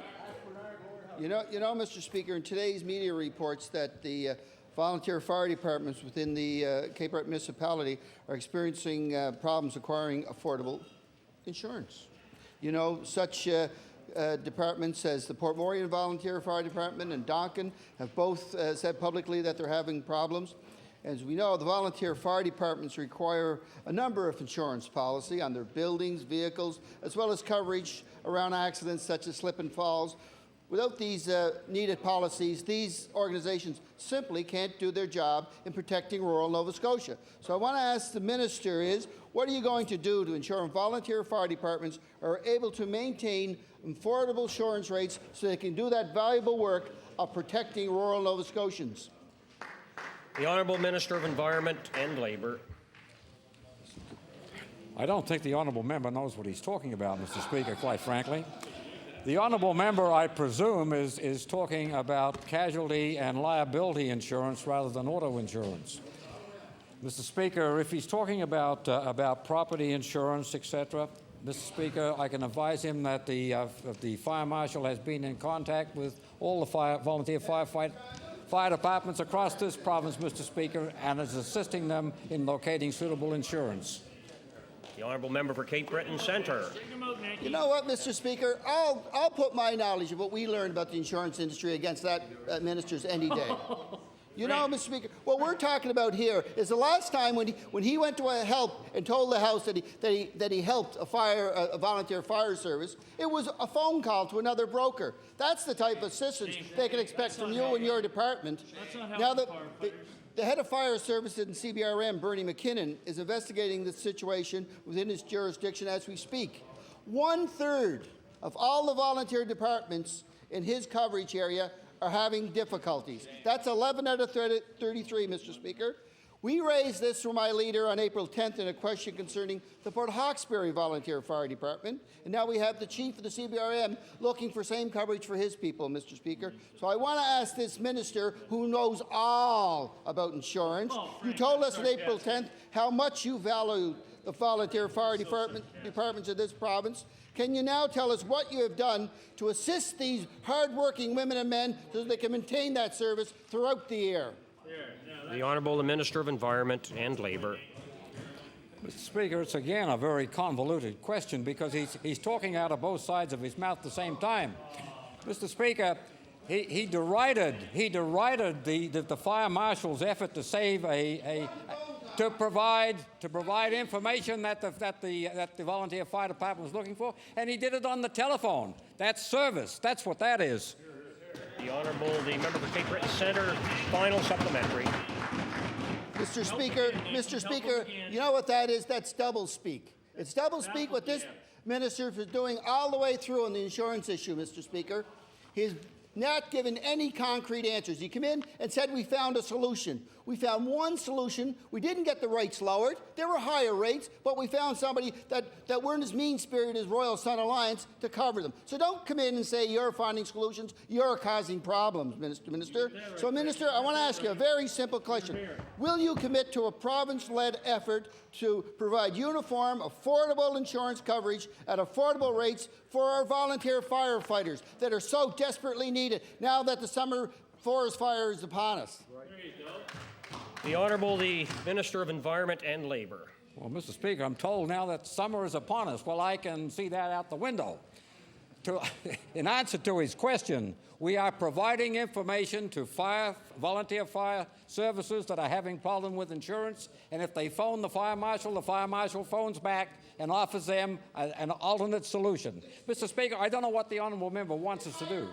You know, Mr. Speaker, in today's media reports that the volunteer fire departments within the Cape Breton municipality are experiencing problems acquiring affordable insurance. You know, such departments as the Port Morion Volunteer Fire Department and Donkin have both said publicly that they're having problems. As we know, the volunteer fire departments require a number of insurance policy on their buildings, vehicles, as well as coverage around accidents such as slip and falls, Without these needed policies, these organizations simply can't do their job in protecting rural Nova Scotia. So I want to ask the Minister is, what are you going to do to ensure volunteer fire departments are able to maintain affordable insurance rates so they can do that valuable work of protecting rural Nova Scotians? The Honourable Minister of Environment and Labour. I don't think the honourable member knows what he's talking about, Mr. Speaker, quite frankly. The honourable member, I presume, is talking about casualty and liability insurance rather than auto insurance. Mr. Speaker, if he's talking about property insurance, etc., Mr. Speaker, I can advise him that the Fire Marshal has been in contact with all the volunteer fire departments across this province, Mr. Speaker, and is assisting them in locating suitable insurance. The Honourable Member for Cape Breton Centre. You know what, Mr. Speaker? I'll put my knowledge of what we learned about the insurance industry against that minister's any day. You know, Mr. Speaker, what we're talking about here is the last time when he went to help and told the House that he helped a volunteer fire service, it was a phone call to another broker. That's the type of assistance they can expect from you and your department. Now, the head of fire services in CBRM, Bernie McKinnon, is investigating the situation within his jurisdiction as we speak. 1/3 of all the volunteer departments in his coverage area are having difficulties. That's 11 out of 33, Mr. Speaker. We raised this from my leader on April 10th in a question concerning the Port Hawkesbury Volunteer Fire Department, and now we have the chief of the CBRM looking for same coverage for his people, Mr. Speaker. So I want to ask this minister who knows all about insurance. You told us on April 10th how much you value the volunteer fire departments of this province. Can you now tell us what you have done to assist these hard-working women and men so that they can maintain that service throughout the year? The Honourable Minister of Environment and Labour. Mr. Speaker, it's again a very convoluted question because he's talking out of both sides of his mouth at the same time. Mr. Speaker, he derided the fire marshal's effort to save to provide information that the volunteer fire department was looking for, and he did it on the telephone. That's service. That's what that is. The Honourable, the Member for Cape Breton Centre, final supplementary. Mr. Speaker, you know what that is? That's double speak. It's double speak what this minister is doing all the way through on the insurance issue, Mr. Speaker. He's not given any concrete answers. He came in and said we found a solution. We found one solution. We didn't get the rates lowered. There were higher rates, but we found somebody that weren't as mean-spirited as Royal Sun Alliance to cover them. So don't come in and say you're finding solutions. You're causing problems, Minister. So, Minister, I want to ask you a very simple question. Will you commit to a province-led effort to provide uniform, affordable insurance coverage at affordable rates for our volunteer firefighters that are so desperately needed now that the summer forest fire is upon us? The Honourable, the Minister of Environment and Labour. Well, Mr. Speaker, I'm told now that summer is upon us. Well, I can see that out the window. In answer to his question, we are providing information to volunteer fire services that are having problem with insurance, and if they phone the fire marshal phones back and offers them an alternate solution. Mr. Speaker, I don't know what the honourable member wants us to do.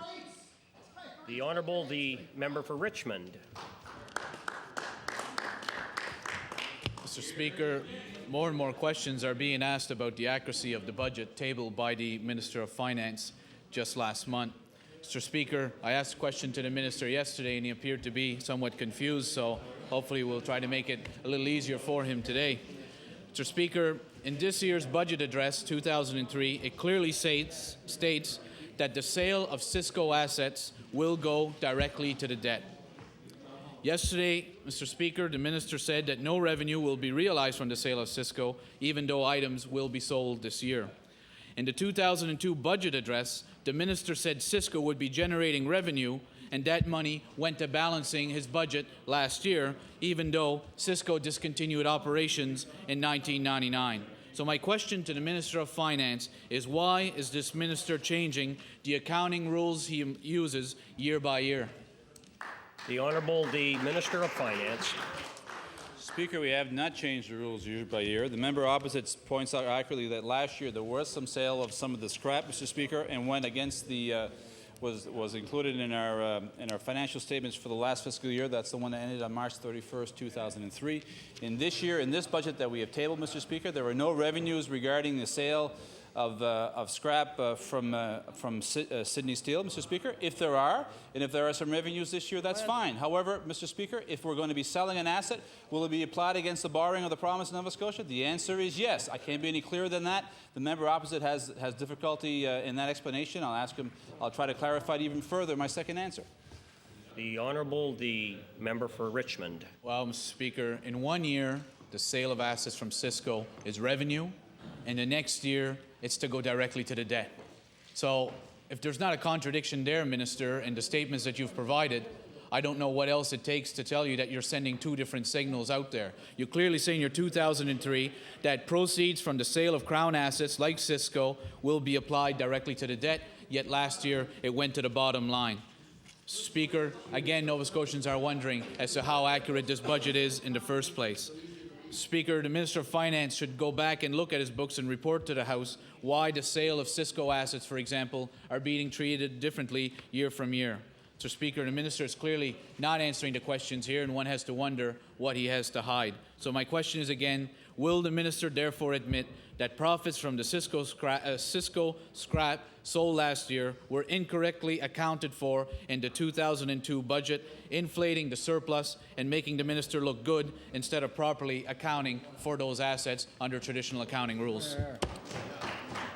The Honourable, the Member for Richmond. Mr. Speaker, more and more questions are being asked about the accuracy of the budget tabled by the Minister of Finance just last month. Mr. Speaker, I asked a question to the Minister yesterday and he appeared to be somewhat confused, so hopefully we'll try to make it a little easier for him today. Mr. Speaker, in this year's budget address, 2003, it clearly states that the sale of Cisco assets will go directly to the debt. Yesterday, Mr. Speaker, the Minister said that no revenue will be realized from the sale of Cisco, even though items will be sold this year. In the 2002 budget address, the Minister said Cisco would be generating revenue, and that money went to balancing his budget last year, even though Cisco discontinued operations in 1999. So my question to the Minister of Finance is, why is this minister changing the accounting rules he uses year by year? The Honourable, the Minister of Finance. Speaker, we have not changed the rules year by year. The member opposite points out accurately that last year there was some sale of some of the scrap, Mr. Speaker, and went against the was included in our financial statements for the last fiscal year. That's the one that ended on March 31st, 2003. In this year, in this budget that we have tabled, Mr. Speaker, there were no revenues regarding the sale of scrap from Sydney Steel, Mr. Speaker. If there are, and if there are some revenues this year, that's fine. However, Mr. Speaker, if we're going to be selling an asset, will it be applied against the borrowing of the province of Nova Scotia? The answer is yes. I can't be any clearer than that. The member opposite has difficulty in that explanation. I'll ask him. I'll try to clarify it even further. My second answer. The Honourable, the member for Richmond. Well, Mr. Speaker, in 1 year, the sale of assets from Cisco is revenue, and the next year, it's to go directly to the debt. So if there's not a contradiction there, Minister, in the statements that you've provided, I don't know what else it takes to tell you that you're sending two different signals out there. You clearly say in your 2003 that proceeds from the sale of Crown assets like Cisco will be applied directly to the debt, yet last year it went to the bottom line. Speaker, again, Nova Scotians are wondering as to how accurate this budget is in the first place. Speaker, the Minister of Finance should go back and look at his books and report to the House why the sale of Cisco assets, for example, are being treated differently year from year. Mr. Speaker, the Minister is clearly not answering the questions here, and one has to wonder what he has to hide. So my question is again, will the Minister therefore admit that profits from the Cisco scrap sold last year were incorrectly accounted for in the 2002 budget, inflating the surplus and making the Minister look good instead of properly accounting for those assets under traditional accounting rules?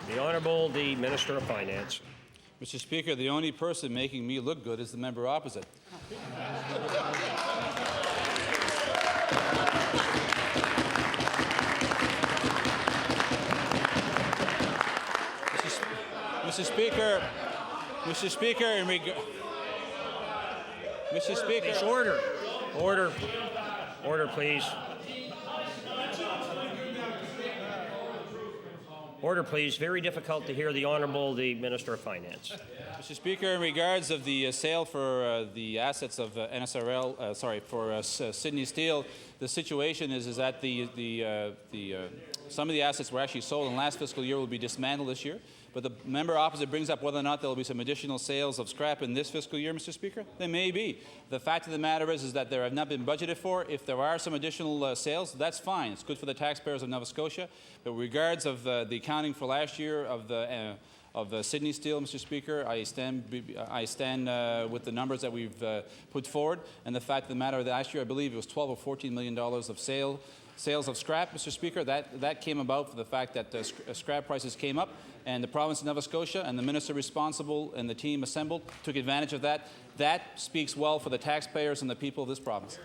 The Honourable, the Minister of Finance. Mr. Speaker, the only person making me look good is the member opposite. Mr. Speaker, Please, order. Order, please. Order, please. Very difficult to hear the Honourable, the Minister of Finance. Mr. Speaker, in regards of the sale for the assets of Sydney Steel, the situation is that some of the assets were actually sold in last fiscal year will be dismantled this year. But the member opposite brings up whether or not there will be some additional sales of scrap in this fiscal year, Mr. Speaker. There may be. The fact of the matter is that there have not been budgeted for. If there are some additional sales, that's fine. It's good for the taxpayers of Nova Scotia. But with regards of the accounting for last year of Sydney Steel, Mr. Speaker, I stand with the numbers that we've put forward. And the fact of the matter, that last year I believe it was $12 or $14 million of sales of scrap, Mr. Speaker. That came about for the fact that scrap prices came up, and the province of Nova Scotia and the minister responsible and the team assembled took advantage of that. That speaks well for the taxpayers and the people of this province.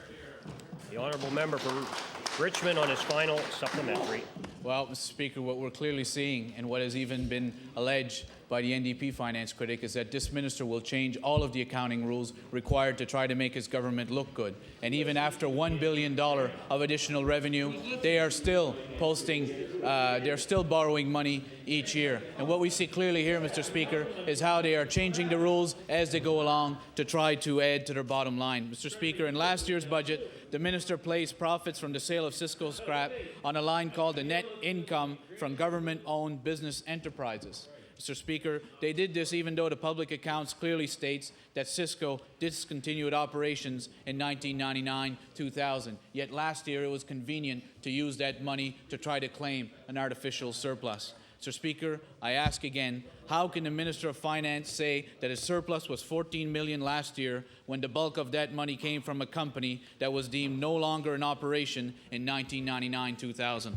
The Honourable Member for Richmond on his final supplementary. Well, Mr. Speaker, what we're clearly seeing and what has even been alleged by the NDP finance critic is that this minister will change all of the accounting rules required to try to make his government look good. And even after $1 billion of additional revenue, they are still they're still borrowing money each year. And what we see clearly here, Mr. Speaker, is how they are changing the rules as they go along to try to add to their bottom line. Mr. Speaker, in last year's budget, the minister placed profits from the sale of Cisco scrap on a line called the net income from government-owned business enterprises. Mr. Speaker, they did this even though the public accounts clearly states that Cisco discontinued operations in 1999-2000. Yet last year it was convenient to use that money to try to claim an artificial surplus. Mr. Speaker, I ask again, how can the Minister of Finance say that his surplus was $14 million last year when the bulk of that money came from a company that was deemed no longer in operation in 1999-2000?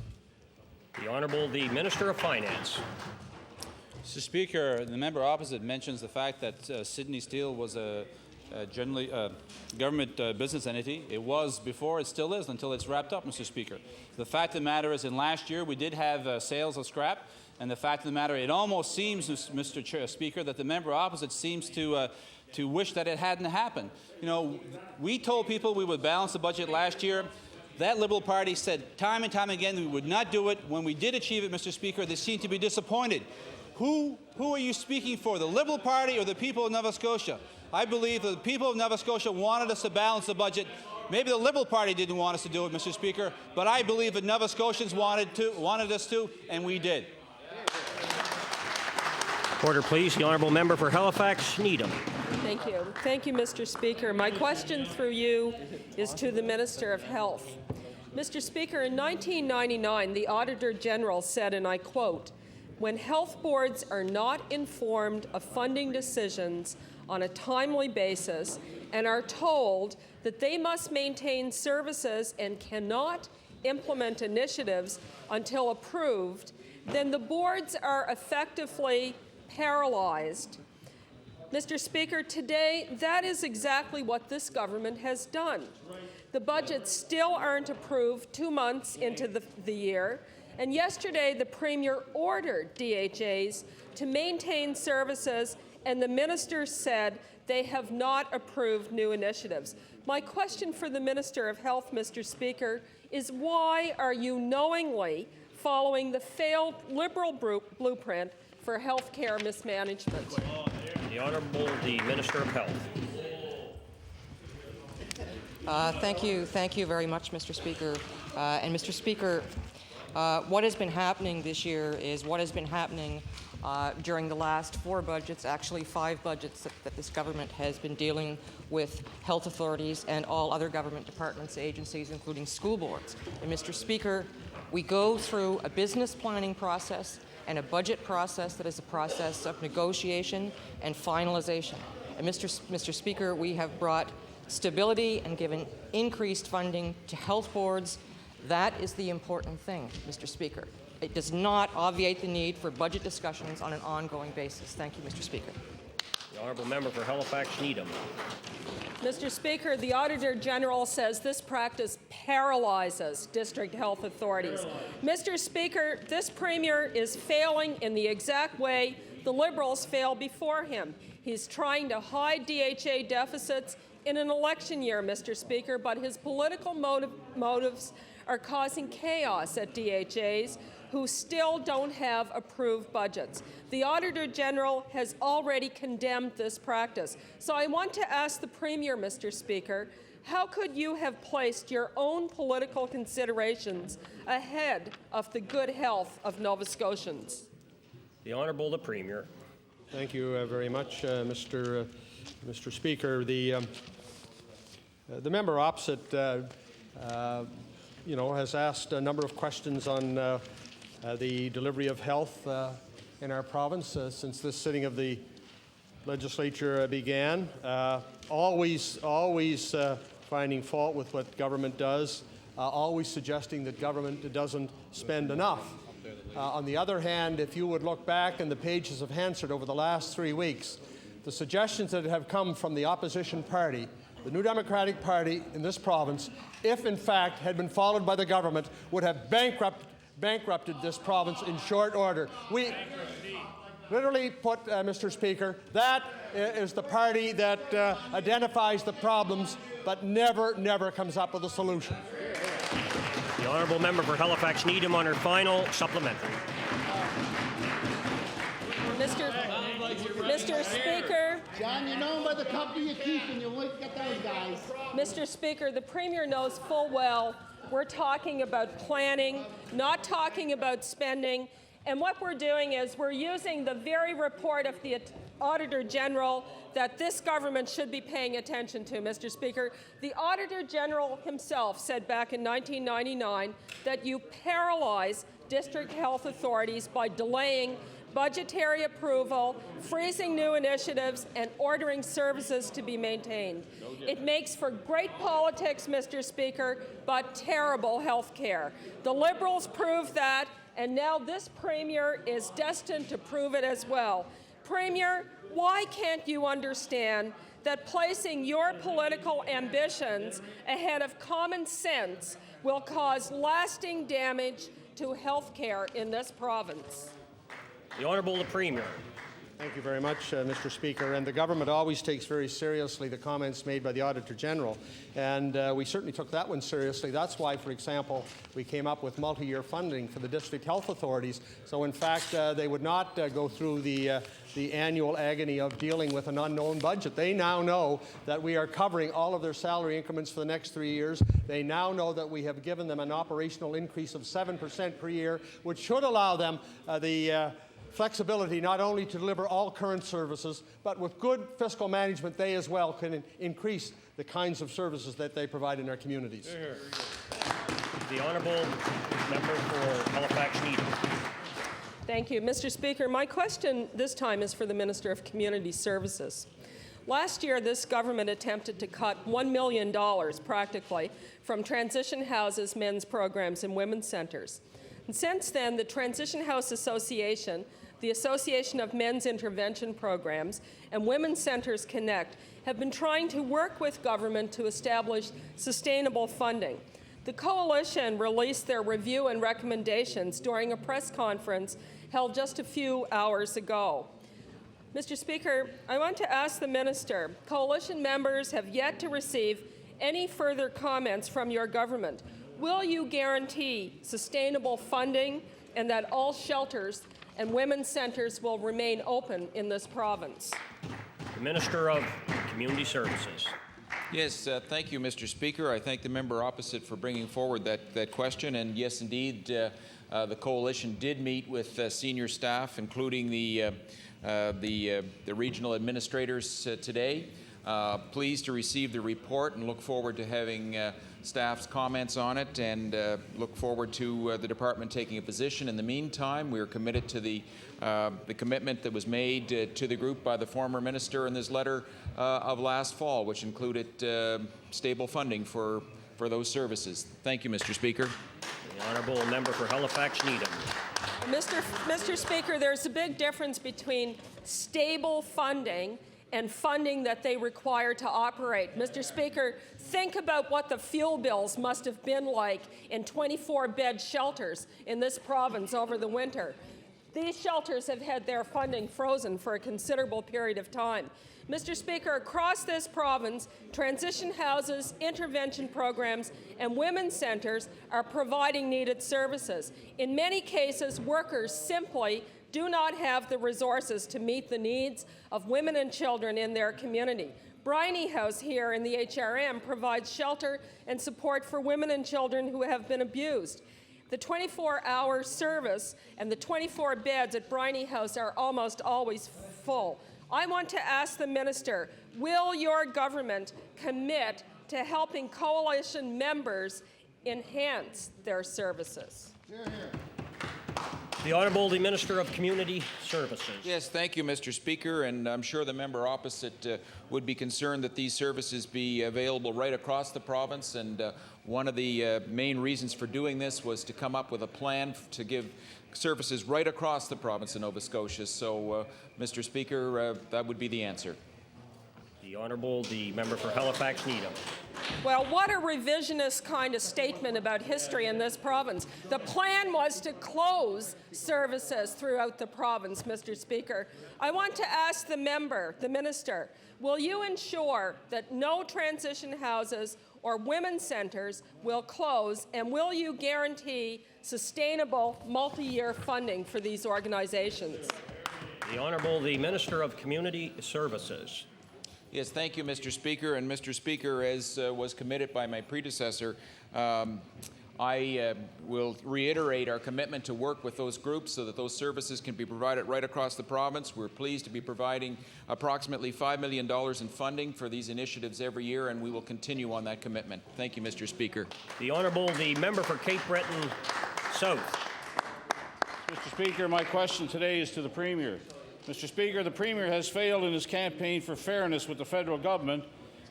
The Honourable, the Minister of Finance. Mr. Speaker, the member opposite mentions the fact that Sydney Steel was a generally government business entity. It was before, it still is until it's wrapped up, Mr. Speaker. The fact of the matter is in last year we did have sales of scrap, and the fact of the matter, it almost seems, Mr. Speaker, that the member opposite seems to wish that it hadn't happened. You know, we told people we would balance the budget last year. That Liberal Party said time and time again we would not do it. When we did achieve it, Mr. Speaker, they seemed to be disappointed. Who are you speaking for, the Liberal Party or the people of Nova Scotia? I believe the people of Nova Scotia wanted us to balance the budget. Maybe the Liberal Party didn't want us to do it, Mr. Speaker, but I believe that Nova Scotians wanted us to, and we did. Order, please. The honourable member for Halifax, Needham. Thank you. Thank you, Mr. Speaker. My question through you is to the Minister of Health. Mr. Speaker, in 1999, the Auditor General said, and I quote, "When health boards are not informed of funding decisions on a timely basis and are told that they must maintain services and cannot implement initiatives until approved, then the boards are effectively paralyzed." Mr. Speaker, today, that is exactly what this government has done. The budgets still aren't approved 2 months into the year, and yesterday the Premier ordered DHAs to maintain services, and the minister said they have not approved new initiatives. My question for the Minister of Health, Mr. Speaker, is why are you knowingly following the failed Liberal blueprint for health care mismanagement? The Honourable, the Minister of Health. Thank you very much, Mr. Speaker. And Mr. Speaker, what has been happening this year is what has been happening during the last 4 budgets, actually 5 budgets that this government has been dealing with health authorities and all other government departments, agencies, including school boards. And Mr. Speaker, we go through a business planning process and a budget process that is a process of negotiation and finalization. And Mr. Speaker, we have brought stability and given increased funding to health boards. That is the important thing, Mr. Speaker. It does not obviate the need for budget discussions on an ongoing basis. Thank you, Mr. Speaker. The Honourable member for Halifax, Needham. Mr. Speaker, the Auditor General says this practice paralyzes district health authorities. Mr. Speaker, this Premier is failing in the exact way the Liberals failed before him. He's trying to hide DHA deficits in an election year, Mr. Speaker, but his political motives are causing chaos at DHAs who still don't have approved budgets. The Auditor General has already condemned this practice. So I want to ask the Premier, Mr. Speaker, how could you have placed your own political considerations ahead of the good health of Nova Scotians? The Honourable, the Premier. Thank you very much, Mr. Speaker. The member opposite, has asked a number of questions on the delivery of health in our province since this sitting of the legislature began. Always finding fault with what government does, always suggesting that government doesn't spend enough. On the other hand, if you would look back in the pages of Hansard over the last 3 weeks, the suggestions that have come from the opposition party, the New Democratic Party in this province, if in fact had been followed by the government, would have bankrupted this province in short order. We literally put, Mr. Speaker, that is the party that identifies the problems but never comes up with a solution. The Honourable member for Halifax, Needham, on her final supplementary. Mr. Speaker. John, you know by the company you keep and you won't get those guys. Mr. Speaker, the Premier knows full well we're talking about planning, not talking about spending. And what we're doing is we're using the very report of the Auditor General that this government should be paying attention to, Mr. Speaker. The Auditor General himself said back in 1999 that you paralyze district health authorities by delaying budgetary approval, freezing new initiatives, and ordering services to be maintained. It makes for great politics, Mr. Speaker, but terrible health care. The Liberals proved that, and now this Premier is destined to prove it as well. Premier, why can't you understand that placing your political ambitions ahead of common sense will cause lasting damage to health care in this province? The Honourable, the Premier. Thank you very much, Mr. Speaker. And the government always takes very seriously the comments made by the Auditor General. And we certainly took that one seriously. That's why, for example, we came up with multi-year funding for the district health authorities. So, in fact, they would not go through the annual agony of dealing with an unknown budget. They now know that we are covering all of their salary increments for the next 3 years. They now know that we have given them an operational increase of 7% per year, which should allow them the flexibility not only to deliver all current services, but with good fiscal management, they as well can increase the kinds of services that they provide in our communities. The Honourable Member for Halifax Needham. Thank you. Mr. Speaker, my question this time is for the Minister of Community Services. Last year, this government attempted to cut $1 million, practically, from transition houses, men's programs, and women's centres. And since then, the Transition House Association, the Association of Men's Intervention Programs, and Women's Centres Connect have been trying to work with government to establish sustainable funding. The coalition released their review and recommendations during a press conference held just a few hours ago. Mr. Speaker, I want to ask the Minister, coalition members have yet to receive any further comments from your government. Will you guarantee sustainable funding and that all shelters and women's centres will remain open in this province? The Minister of Community Services. Yes, thank you, Mr. Speaker. I thank the member opposite for bringing forward that question. And yes, indeed, the coalition did meet with senior staff, including the regional administrators today. Pleased to receive the report and look forward to having staff's comments on it, and look forward to the department taking a position. In the meantime, we are committed to the commitment that was made to the group by the former minister in this letter of last fall, which included stable funding for those services. Thank you, Mr. Speaker. The Honourable Member for Halifax Needham. Mr. Speaker, there's a big difference between stable funding and funding that they require to operate. Mr. Speaker, think about what the fuel bills must have been like in 24-bed shelters in this province over the winter. These shelters have had their funding frozen for a considerable period of time. Mr. Speaker, across this province, transition houses, intervention programs, and women's centres are providing needed services. In many cases, workers simply do not have the resources to meet the needs of women and children in their community. Bryony House here in the HRM provides shelter and support for women and children who have been abused. The 24-hour service and the 24 beds at Bryony House are almost always full. I want to ask the Minister, will your government commit to helping coalition members enhance their services? The Honourable the Minister of Community Services. Yes, thank you, Mr. Speaker, and I'm sure the member opposite would be concerned that these services be available right across the province, and one of the main reasons for doing this was to come up with a plan to give services right across the province of Nova Scotia. So, Mr. Speaker, that would be the answer. The Honourable the Member for Halifax Needham. Well, what a revisionist kind of statement about history in this province. The plan was to close services throughout the province, Mr. Speaker. I want to ask the member, the minister, will you ensure that no transition houses or women's centres will close, and will you guarantee sustainable multi-year funding for these organizations? The Honourable the Minister of Community Services. Yes, thank you, Mr. Speaker. And Mr. Speaker, as was committed by my predecessor, I will reiterate our commitment to work with those groups so that those services can be provided right across the province. We're pleased to be providing approximately $5 million in funding for these initiatives every year, and we will continue on that commitment. Thank you, Mr. Speaker. The Honourable the Member for Cape Breton South. Mr. Speaker, my question today is to the Premier. Mr. Speaker, the Premier has failed in his campaign for fairness with the federal government,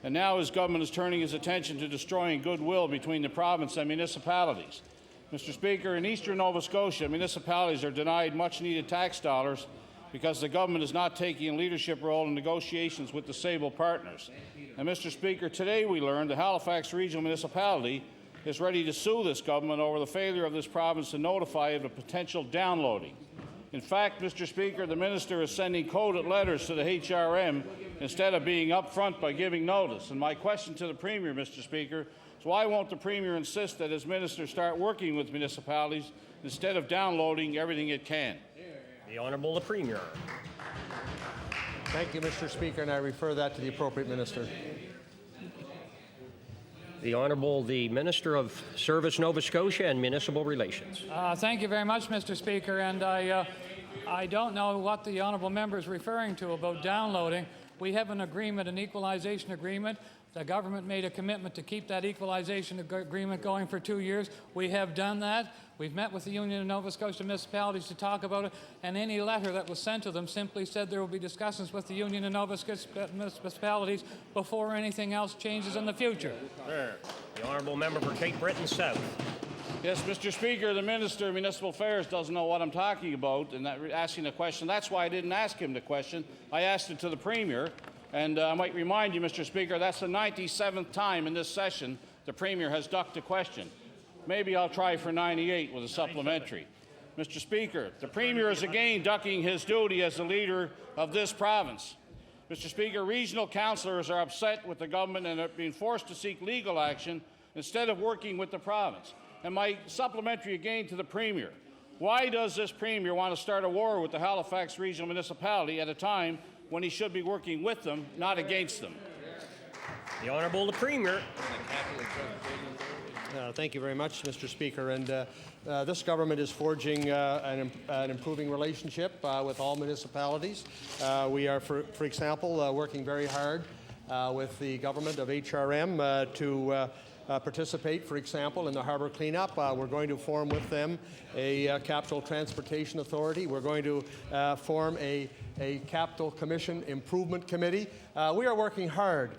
and now his government is turning his attention to destroying goodwill between the province and municipalities. Mr. Speaker, in eastern Nova Scotia, municipalities are denied much-needed tax dollars because the government is not taking a leadership role in negotiations with disabled partners. And Mr. Speaker, today we learned the Halifax Regional Municipality is ready to sue this government over the failure of this province to notify of a potential downloading. In fact, Mr. Speaker, the minister is sending coded letters to the HRM instead of being upfront by giving notice. And my question to the Premier, Mr. Speaker, is why won't the Premier insist that his minister start working with municipalities instead of downloading everything it can? The Honourable the Premier. Thank you, Mr. Speaker, and I refer that to the appropriate minister. The Honourable the Minister of Service Nova Scotia and Municipal Relations. Thank you very much, Mr. Speaker, and I I don't know what the honourable member is referring to about downloading. We have an agreement, an equalization agreement. The government made a commitment to keep that equalization agreement going for 2 years. We have done that. We've met with the Union of Nova Scotia Municipalities to talk about it, and any letter that was sent to them simply said there will be discussions with the Union of Nova Scotia Municipalities before anything else changes in the future. The honourable member for Cape Breton South. Yes, Mr. Speaker, the Minister of Municipal Affairs doesn't know what I'm talking about and asking the question. That's why I didn't ask him the question. I asked it to the Premier. And I might remind you, Mr. Speaker, that's the 97th time in this session the Premier has ducked a question. Maybe I'll try for 98 with a supplementary. Mr. Speaker, the Premier is again ducking his duty as the leader of this province. Mr. Speaker, regional councillors are upset with the government and are being forced to seek legal action instead of working with the province. And my supplementary again to the Premier. Why does this Premier want to start a war with the Halifax Regional Municipality at a time when he should be working with them, not against them? The Honourable the Premier. Thank you very much, Mr. Speaker. And this government is forging an improving relationship with all municipalities. We are, for example, working very hard with the government of HRM to participate, for example, in the harbour cleanup. We're going to form with them a capital transportation authority. We're going to form a capital commission improvement committee. We are working hard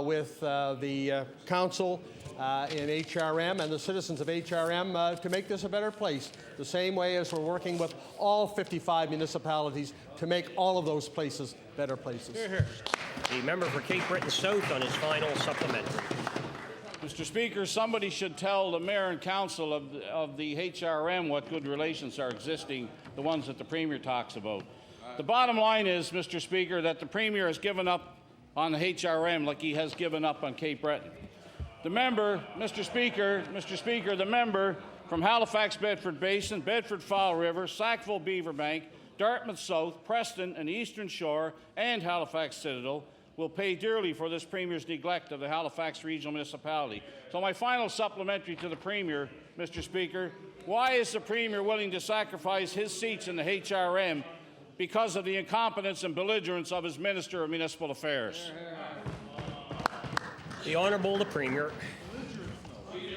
with the council in HRM and the citizens of HRM to make this a better place, the same way as we're working with all 55 municipalities to make all of those places better places. The member for Cape Breton South on his final supplementary. Mr. Speaker, somebody should tell the Mayor and Council of the HRM what good relations are existing, the ones that the Premier talks about. The bottom line is, Mr. Speaker, that the Premier has given up on the HRM like he has given up on Cape Breton. The member, Mr. Speaker, the member from Halifax Bedford Basin, Bedford Foul River, Sackville Beaverbank, Dartmouth South, Preston and Eastern Shore, and Halifax Citadel will pay dearly for this Premier's neglect of the Halifax Regional Municipality. So my final supplementary to the Premier, Mr. Speaker, why is the Premier willing to sacrifice his seats in the HRM because of the incompetence and belligerence of his Minister of Municipal Affairs? The Honourable the Premier.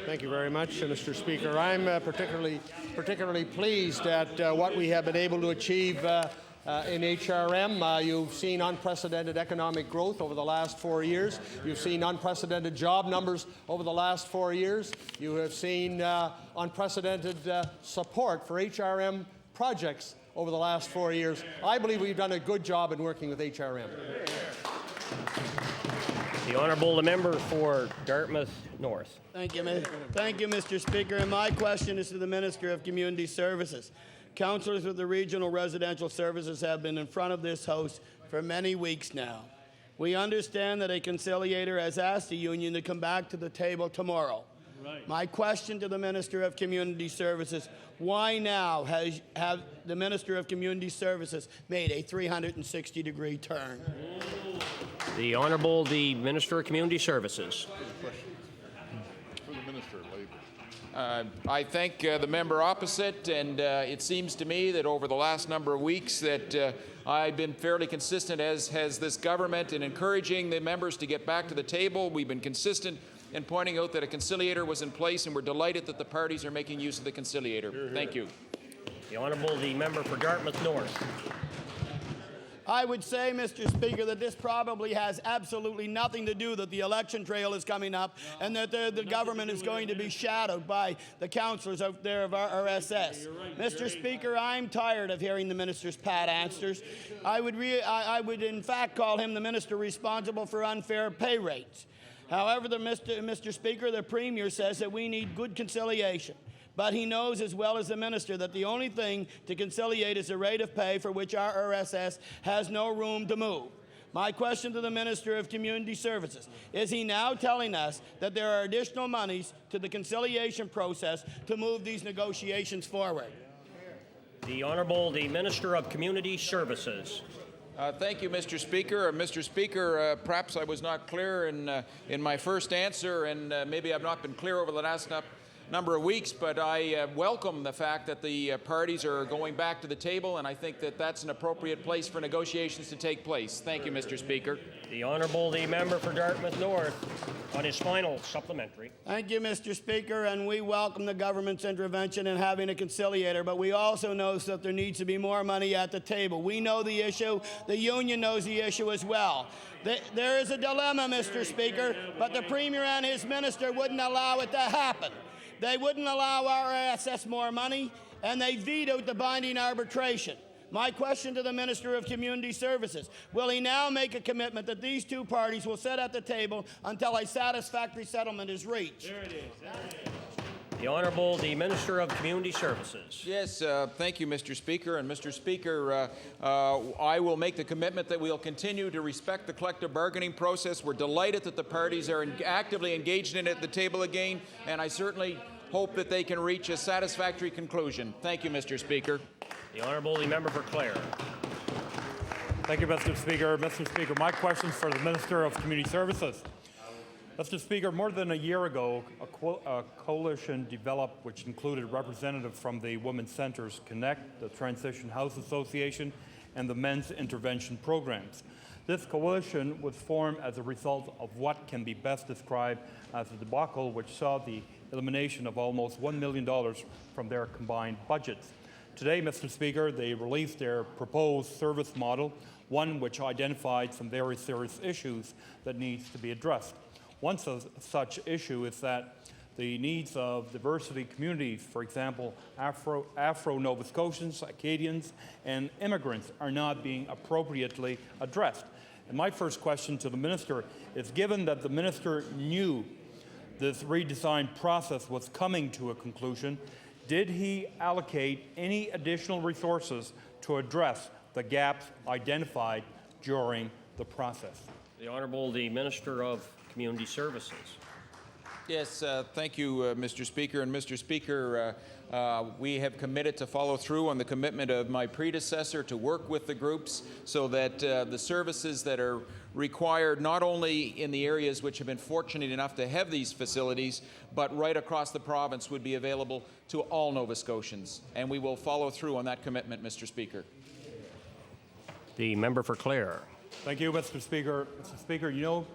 Thank you very much, Mr. Speaker. I'm particularly pleased at what we have been able to achieve in HRM. You've seen unprecedented economic growth over the last 4 years. You've seen unprecedented job numbers over the last 4 years. You have seen unprecedented support for HRM projects over the last 4 years. I believe we've done a good job in working with HRM. The Honourable the member for Dartmouth North. Thank you, Mr. Speaker. And my question is to the Minister of Community Services. Councillors with the Regional Residential Services have been in front of this House for many weeks now. We understand that a conciliator has asked the union to come back to the table tomorrow. Right. My question to the Minister of Community Services, why now have the Minister of Community Services made a 360-degree turn? The Honourable the Minister of Community Services. For the Minister of Labour. I thank the member opposite, and it seems to me that over the last number of weeks that I've been fairly consistent, as has this government, in encouraging the members to get back to the table. We've been consistent in pointing out that a conciliator was in place, and we're delighted that the parties are making use of the conciliator. Hear, hear. Thank you. The Honourable the member for Dartmouth North. I would say, Mr. Speaker, that this probably has absolutely nothing to do that the election trail is coming up and that the government is going to be shadowed by the councillors out there of RSS. Mr. Speaker, I'm tired of hearing the minister's pat answers. I would in fact call him the minister responsible for unfair pay rates. However, Mr. Speaker, the Premier says that we need good conciliation. But he knows as well as the minister that the only thing to conciliate is the rate of pay for which our RSS has no room to move. My question to the Minister of Community Services, is he now telling us that there are additional monies to the conciliation process to move these negotiations forward? The Honourable the Minister of Community Services. Thank you, Mr. Speaker. Mr. Speaker, perhaps I was not clear in my first answer, and maybe I've not been clear over the last number of weeks, but I welcome the fact that the parties are going back to the table, and I think that that's an appropriate place for negotiations to take place. Thank you, Mr. Speaker. The Honourable the Member for Dartmouth North on his final supplementary. Thank you, Mr. Speaker, and we welcome the government's intervention in having a conciliator, but we also know that there needs to be more money at the table. We know the issue. The union knows the issue as well. There is a dilemma, Mr. Speaker, but the Premier and his minister wouldn't allow it to happen. They wouldn't allow RSS more money, and they vetoed the binding arbitration. My question to the Minister of Community Services, will he now make a commitment that these two parties will sit at the table until a satisfactory settlement is reached? There it is. The Honourable the Minister of Community Services. Yes, thank you, Mr. Speaker. And Mr. Speaker, I will make the commitment that we'll continue to respect the collective bargaining process. We're delighted that the parties are actively engaged in it at the table again, and I certainly hope that they can reach a satisfactory conclusion. Thank you, Mr. Speaker. The Honourable the Member for Clare. Thank you, Mr. Speaker. Mr. Speaker, my question is for the Minister of Community Services. Mr. Speaker, more than a year ago, a coalition developed which included representatives from the Women's Centres Connect, the Transition House Association, and the Men's Intervention Programs. This coalition was formed as a result of what can be best described as a debacle which saw the elimination of almost $1 million from their combined budgets. Today, Mr. Speaker, they released their proposed service model, one which identified some very serious issues that needs to be addressed. One such issue is that the needs of diversity communities, for example, Afro-Nova Scotians, Acadians, and immigrants, are not being appropriately addressed. And my first question to the Minister is, given that the Minister knew this redesign process was coming to a conclusion, did he allocate any additional resources to address the gaps identified during the process? The Honourable the Minister of Community Services. Yes, thank you, Mr. Speaker. And Mr. Speaker, we have committed to follow through on the commitment of my predecessor to work with the groups so that the services that are required not only in the areas which have been fortunate enough to have these facilities, but right across the province would be available to all Nova Scotians. And we will follow through on that commitment, Mr. Speaker. The Member for Clare. Thank you, Mr. Speaker. Mr. Speaker, you know,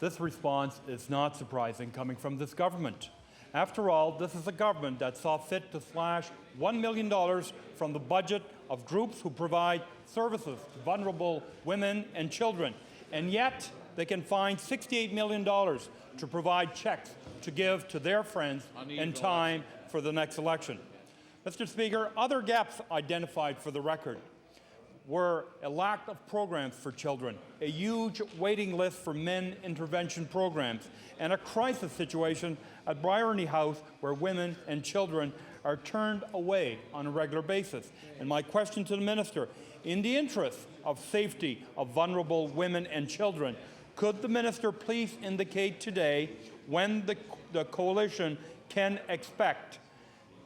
this response is not surprising coming from this government. After all, this is a government that saw fit to slash $1 million from the budget of groups who provide services to vulnerable women and children. And yet, they can find $68 million to provide checks to give to their friends in time for the next election. Mr. Speaker, other gaps identified for the record were a lack of programs for children, a huge waiting list for men intervention programs, and a crisis situation at Bryony House where women and children are turned away on a regular basis. And my question to the Minister, in the interest of safety of vulnerable women and children, could the Minister please indicate today when the Coalition can expect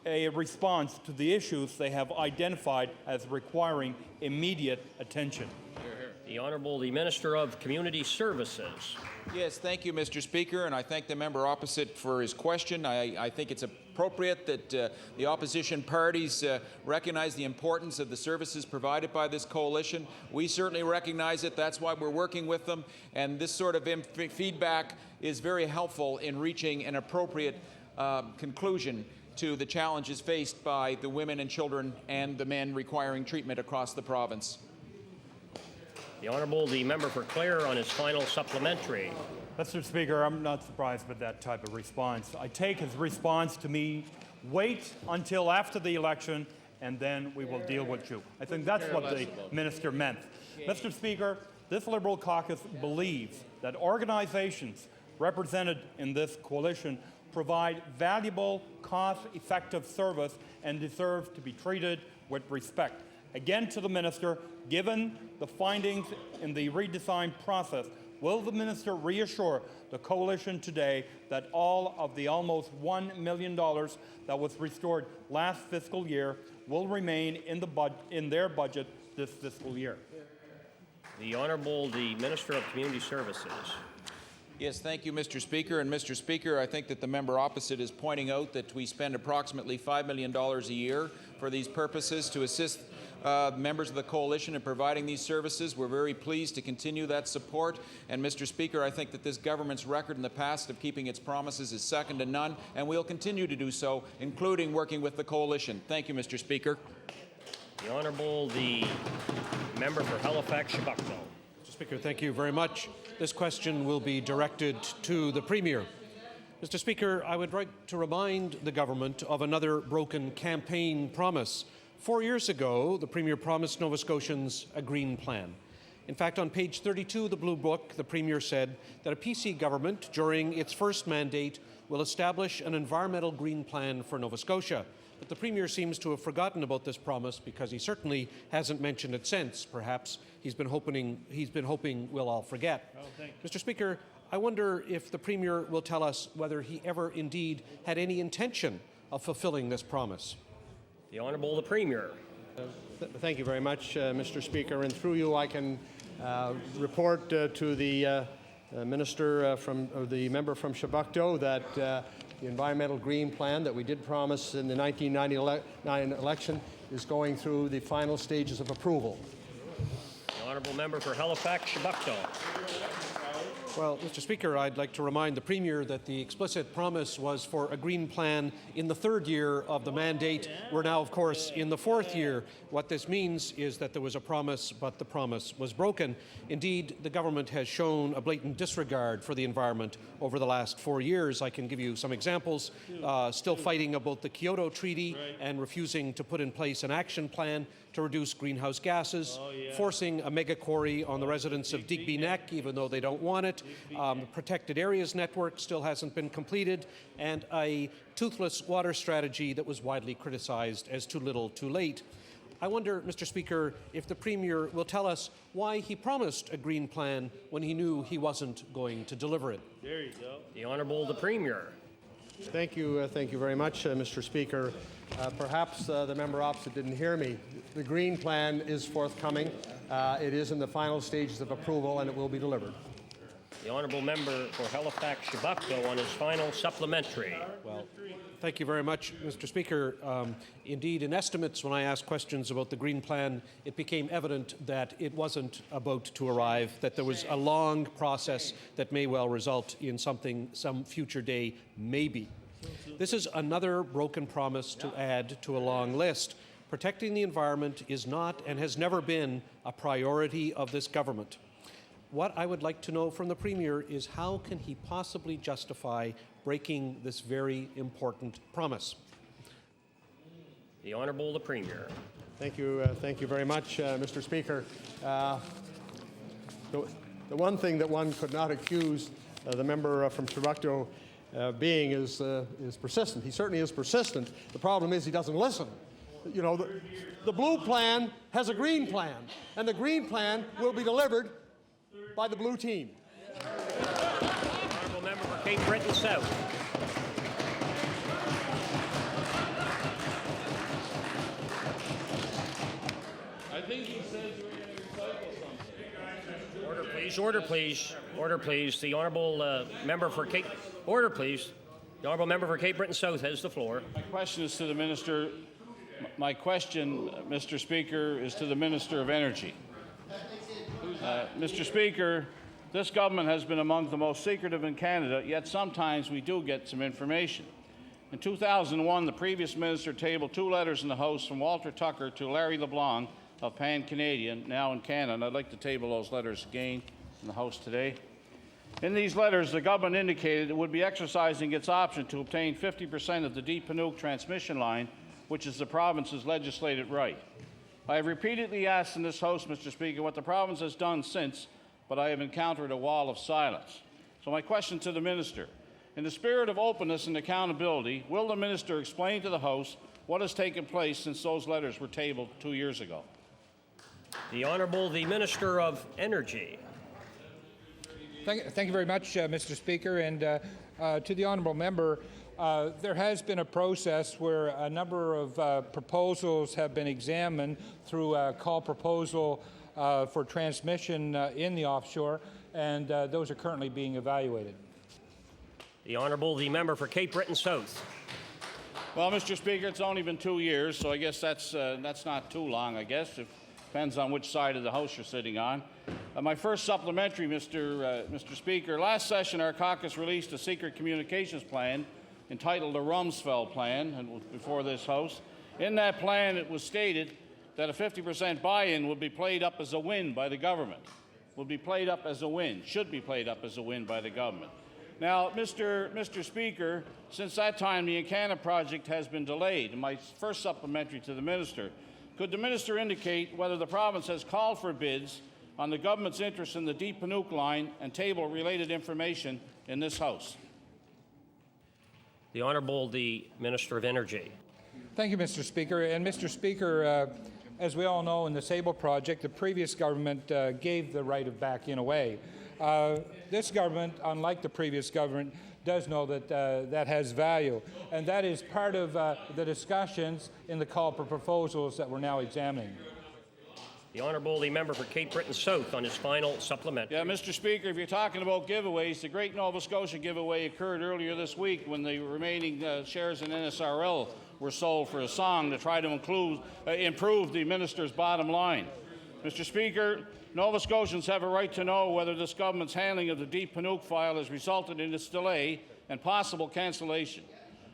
a response to the issues they have identified as requiring immediate attention? The Honourable the Minister of Community Services. Yes, thank you, Mr. Speaker, and I thank the member opposite for his question. I think it's appropriate that the opposition parties recognize the importance of the services provided by this coalition. We certainly recognize it. That's why we're working with them, and this sort of feedback is very helpful in reaching an appropriate conclusion to the challenges faced by the women and children and the men requiring treatment across the province. The Honourable the Member for Clare on his final supplementary. Mr. Speaker, I'm not surprised with that type of response. I take his response to me, wait until after the election and then we will deal with you. I think that's what the Minister meant. Mr. Speaker, this Liberal caucus believes that organizations represented in this coalition provide valuable, cost-effective service and deserve to be treated with respect. Again to the Minister, given the findings in the redesign process, will the Minister reassure the Coalition today that all of the almost $1 million that was restored last fiscal year will remain in their budget this fiscal year? The Honourable the Minister of Community Services. Yes, thank you, Mr. Speaker. And Mr. Speaker, I think that the member opposite is pointing out that we spend approximately $5 million a year for these purposes to assist members of the coalition in providing these services. We're very pleased to continue that support. And Mr. Speaker, I think that this government's record in the past of keeping its promises is second to none, and we'll continue to do so, including working with the coalition. Thank you, Mr. Speaker. The Honourable, the member for Halifax-Shabukto. Mr. Speaker, thank you very much. This question will be directed to the Premier. Mr. Speaker, I would like to remind the government of another broken campaign promise. 4 years ago, the Premier promised Nova Scotians a green plan. In fact, on page 32 of the Blue Book, the Premier said that a PC government, during its first mandate, will establish an environmental green plan for Nova Scotia. But the Premier seems to have forgotten about this promise because he certainly hasn't mentioned it since. Perhaps he's been hoping we'll all forget. Mr. Speaker, I wonder if the Premier will tell us whether he ever indeed had any intention of fulfilling this promise. The Honourable, the Premier. Thank you very much, Mr. Speaker. And through you, I can report to the the member from Shabukto that the environmental green plan that we did promise in the 1999 election is going through the final stages of approval. The Honourable member for Halifax-Shabukto. Well, Mr. Speaker, I'd like to remind the Premier that the explicit promise was for a green plan in the third year of the mandate. We're now, of course, in the fourth year. What this means is that there was a promise, but the promise was broken. Indeed, the government has shown a blatant disregard for the environment over the last 4 years. I can give you some examples. Still fighting about the Kyoto Treaty and refusing to put in place an action plan to reduce greenhouse gases, forcing a mega quarry on the residents of Digby Neck, even though they don't want it. The Protected Areas Network still hasn't been completed, and a toothless water strategy that was widely criticized as too little, too late. I wonder, Mr. Speaker, if the Premier will tell us why he promised a green plan when he knew he wasn't going to deliver it. There you go. The Honourable, the Premier. Thank you very much, Mr. Speaker. Perhaps the member opposite didn't hear me. The green plan is forthcoming. It is in the final stages of approval, and it will be delivered. The Honourable member for Halifax-Shabukto on his final supplementary. Well, thank you very much, Mr. Speaker. Indeed, in estimates, when I asked questions about the green plan, it became evident that it wasn't about to arrive, that there was a long process that may well result in something some future day, maybe. This is another broken promise to add to a long list. Protecting the environment is not and has never been a priority of this government. What I would like to know from the Premier is how can he possibly justify breaking this very important promise? The Honourable, the Premier. Thank you very much, Mr. Speaker. The one thing that one could not accuse the member from Shabukto being is persistent. He certainly is persistent. The problem is he doesn't listen. You know, the blue plan has a green plan, and the green plan will be delivered by the blue team. Honourable member for Cape Breton South. I think he says we're going to recycle something. Order, please. Order, please. Order, please. The Honourable member for Cape... Order, please. The Honourable member for Cape Breton South has the floor. My question is to the Minister. My question, Mr. Speaker, is to the Minister of Energy. Mr. Speaker, this government has been among the most secretive in Canada, yet sometimes we do get some information. In 2001, the previous minister tabled 2 letters in the House from Walter Tucker to Larry LeBlanc of Pan-Canadian, now in Canada, and I'd like to table those letters again in the House today. In these letters, the government indicated it would be exercising its option to obtain 50% of the Deep Panuke transmission line, which is the province's legislated right. I have repeatedly asked in this House, Mr. Speaker, what the province has done since, but I have encountered a wall of silence. So my question to the Minister, in the spirit of openness and accountability, will the Minister explain to the House what has taken place since those letters were tabled 2 years ago? The Honourable, the Minister of Energy. Thank you very much, Mr. Speaker, and to the Honourable Member, there has been a process where a number of proposals have been examined through a call proposal for transmission in the offshore. and those are currently being evaluated. The Honourable, the member for Cape Breton South. Well, Mr. Speaker, it's only been 2 years, so I guess that's not too long, I guess. It depends on which side of the House you're sitting on. My first supplementary, Mr. Speaker. Last session, our caucus released a secret communications plan entitled the Rumsfeld Plan, and was before this House. In that plan, it was stated that a 50% buy-in would be played up as a win by the government. Would be played up as a win, should be played up as a win by the government. Now, Mr. Speaker, since that time, the Encana project has been delayed. And my first supplementary to the minister, could the minister indicate whether the province has called for bids on the government's interest in the Deep Panuke line and table related information in this House? The Honourable, the Minister of Energy. Thank you, Mr. Speaker. And Mr. Speaker, as we all know, in the Sable project, the previous government gave the right of back-in away. This government, unlike the previous government, does know that that has value. And that is part of the discussions in the call for proposals that we're now examining. The Honourable, the member for Cape Breton South on his final supplementary. Yeah, Mr. Speaker, if you're talking about giveaways, the Great Nova Scotia giveaway occurred earlier this week when the remaining shares in NSRL were sold for a song to try to improve the minister's bottom line. Mr. Speaker, Nova Scotians have a right to know whether this government's handling of the Deep Panuke file has resulted in its delay and possible cancellation.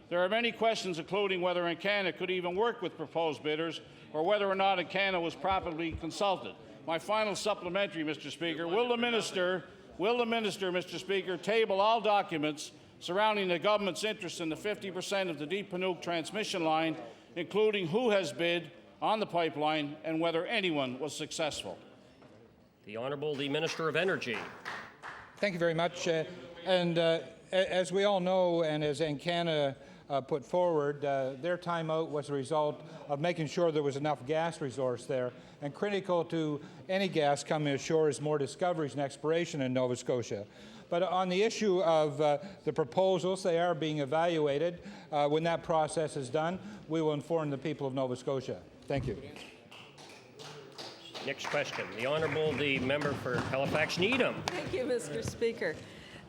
There are many questions, including whether Encana could even work with proposed bidders or whether or not Encana was properly consulted. My final supplementary, Mr. Speaker, will the minister, Mr. Speaker, table all documents surrounding the government's interest in the 50% of the Deep Panuke transmission line, including who has bid on the pipeline and whether anyone was successful? The Honourable, the Minister of Energy. Thank you very much. As we all know, and as Encana put forward, their timeout was a result of making sure there was enough gas resource there. And critical to any gas coming ashore is more discoveries and exploration in Nova Scotia. But on the issue of the proposals, they are being evaluated. When that process is done, we will inform the people of Nova Scotia. Thank you. Next question. The Honourable, the member for Halifax Needham. Thank you, Mr. Speaker.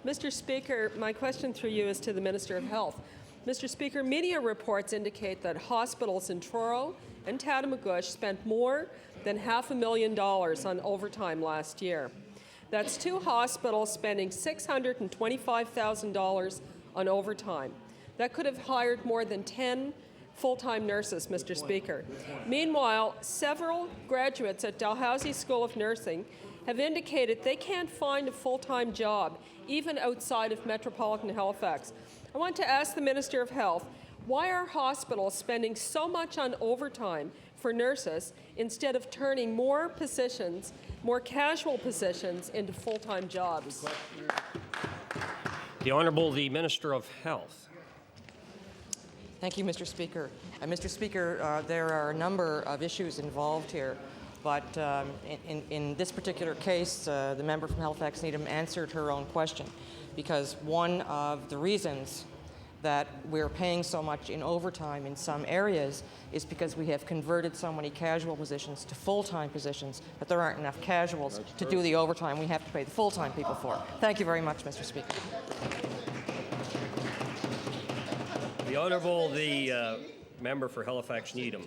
Mr. Speaker, my question through you is to the Minister of Health. Mr. Speaker, media reports indicate that hospitals in Truro and Tatamagouche spent more than $500,000 on overtime last year. That's two hospitals spending $625,000 on overtime. That could have hired more than 10 full-time nurses, Mr. Speaker. Meanwhile, several graduates at Dalhousie School of Nursing have indicated they can't find a full-time job, even outside of metropolitan Halifax. I want to ask the Minister of Health, why are hospitals spending so much on overtime for nurses instead of turning more positions, more casual positions, into full-time jobs? The Honourable, the Minister of Health. Thank you, Mr. Speaker. Mr. Speaker, there are a number of issues involved here, but in this particular case, the member from Halifax Needham answered her own question, because one of the reasons that we're paying so much in overtime in some areas is because we have converted so many casual positions to full-time positions, but there aren't enough casuals to do the overtime we have to pay the full-time people for. Thank you very much, Mr. Speaker. The Honourable, the member for Halifax Needham.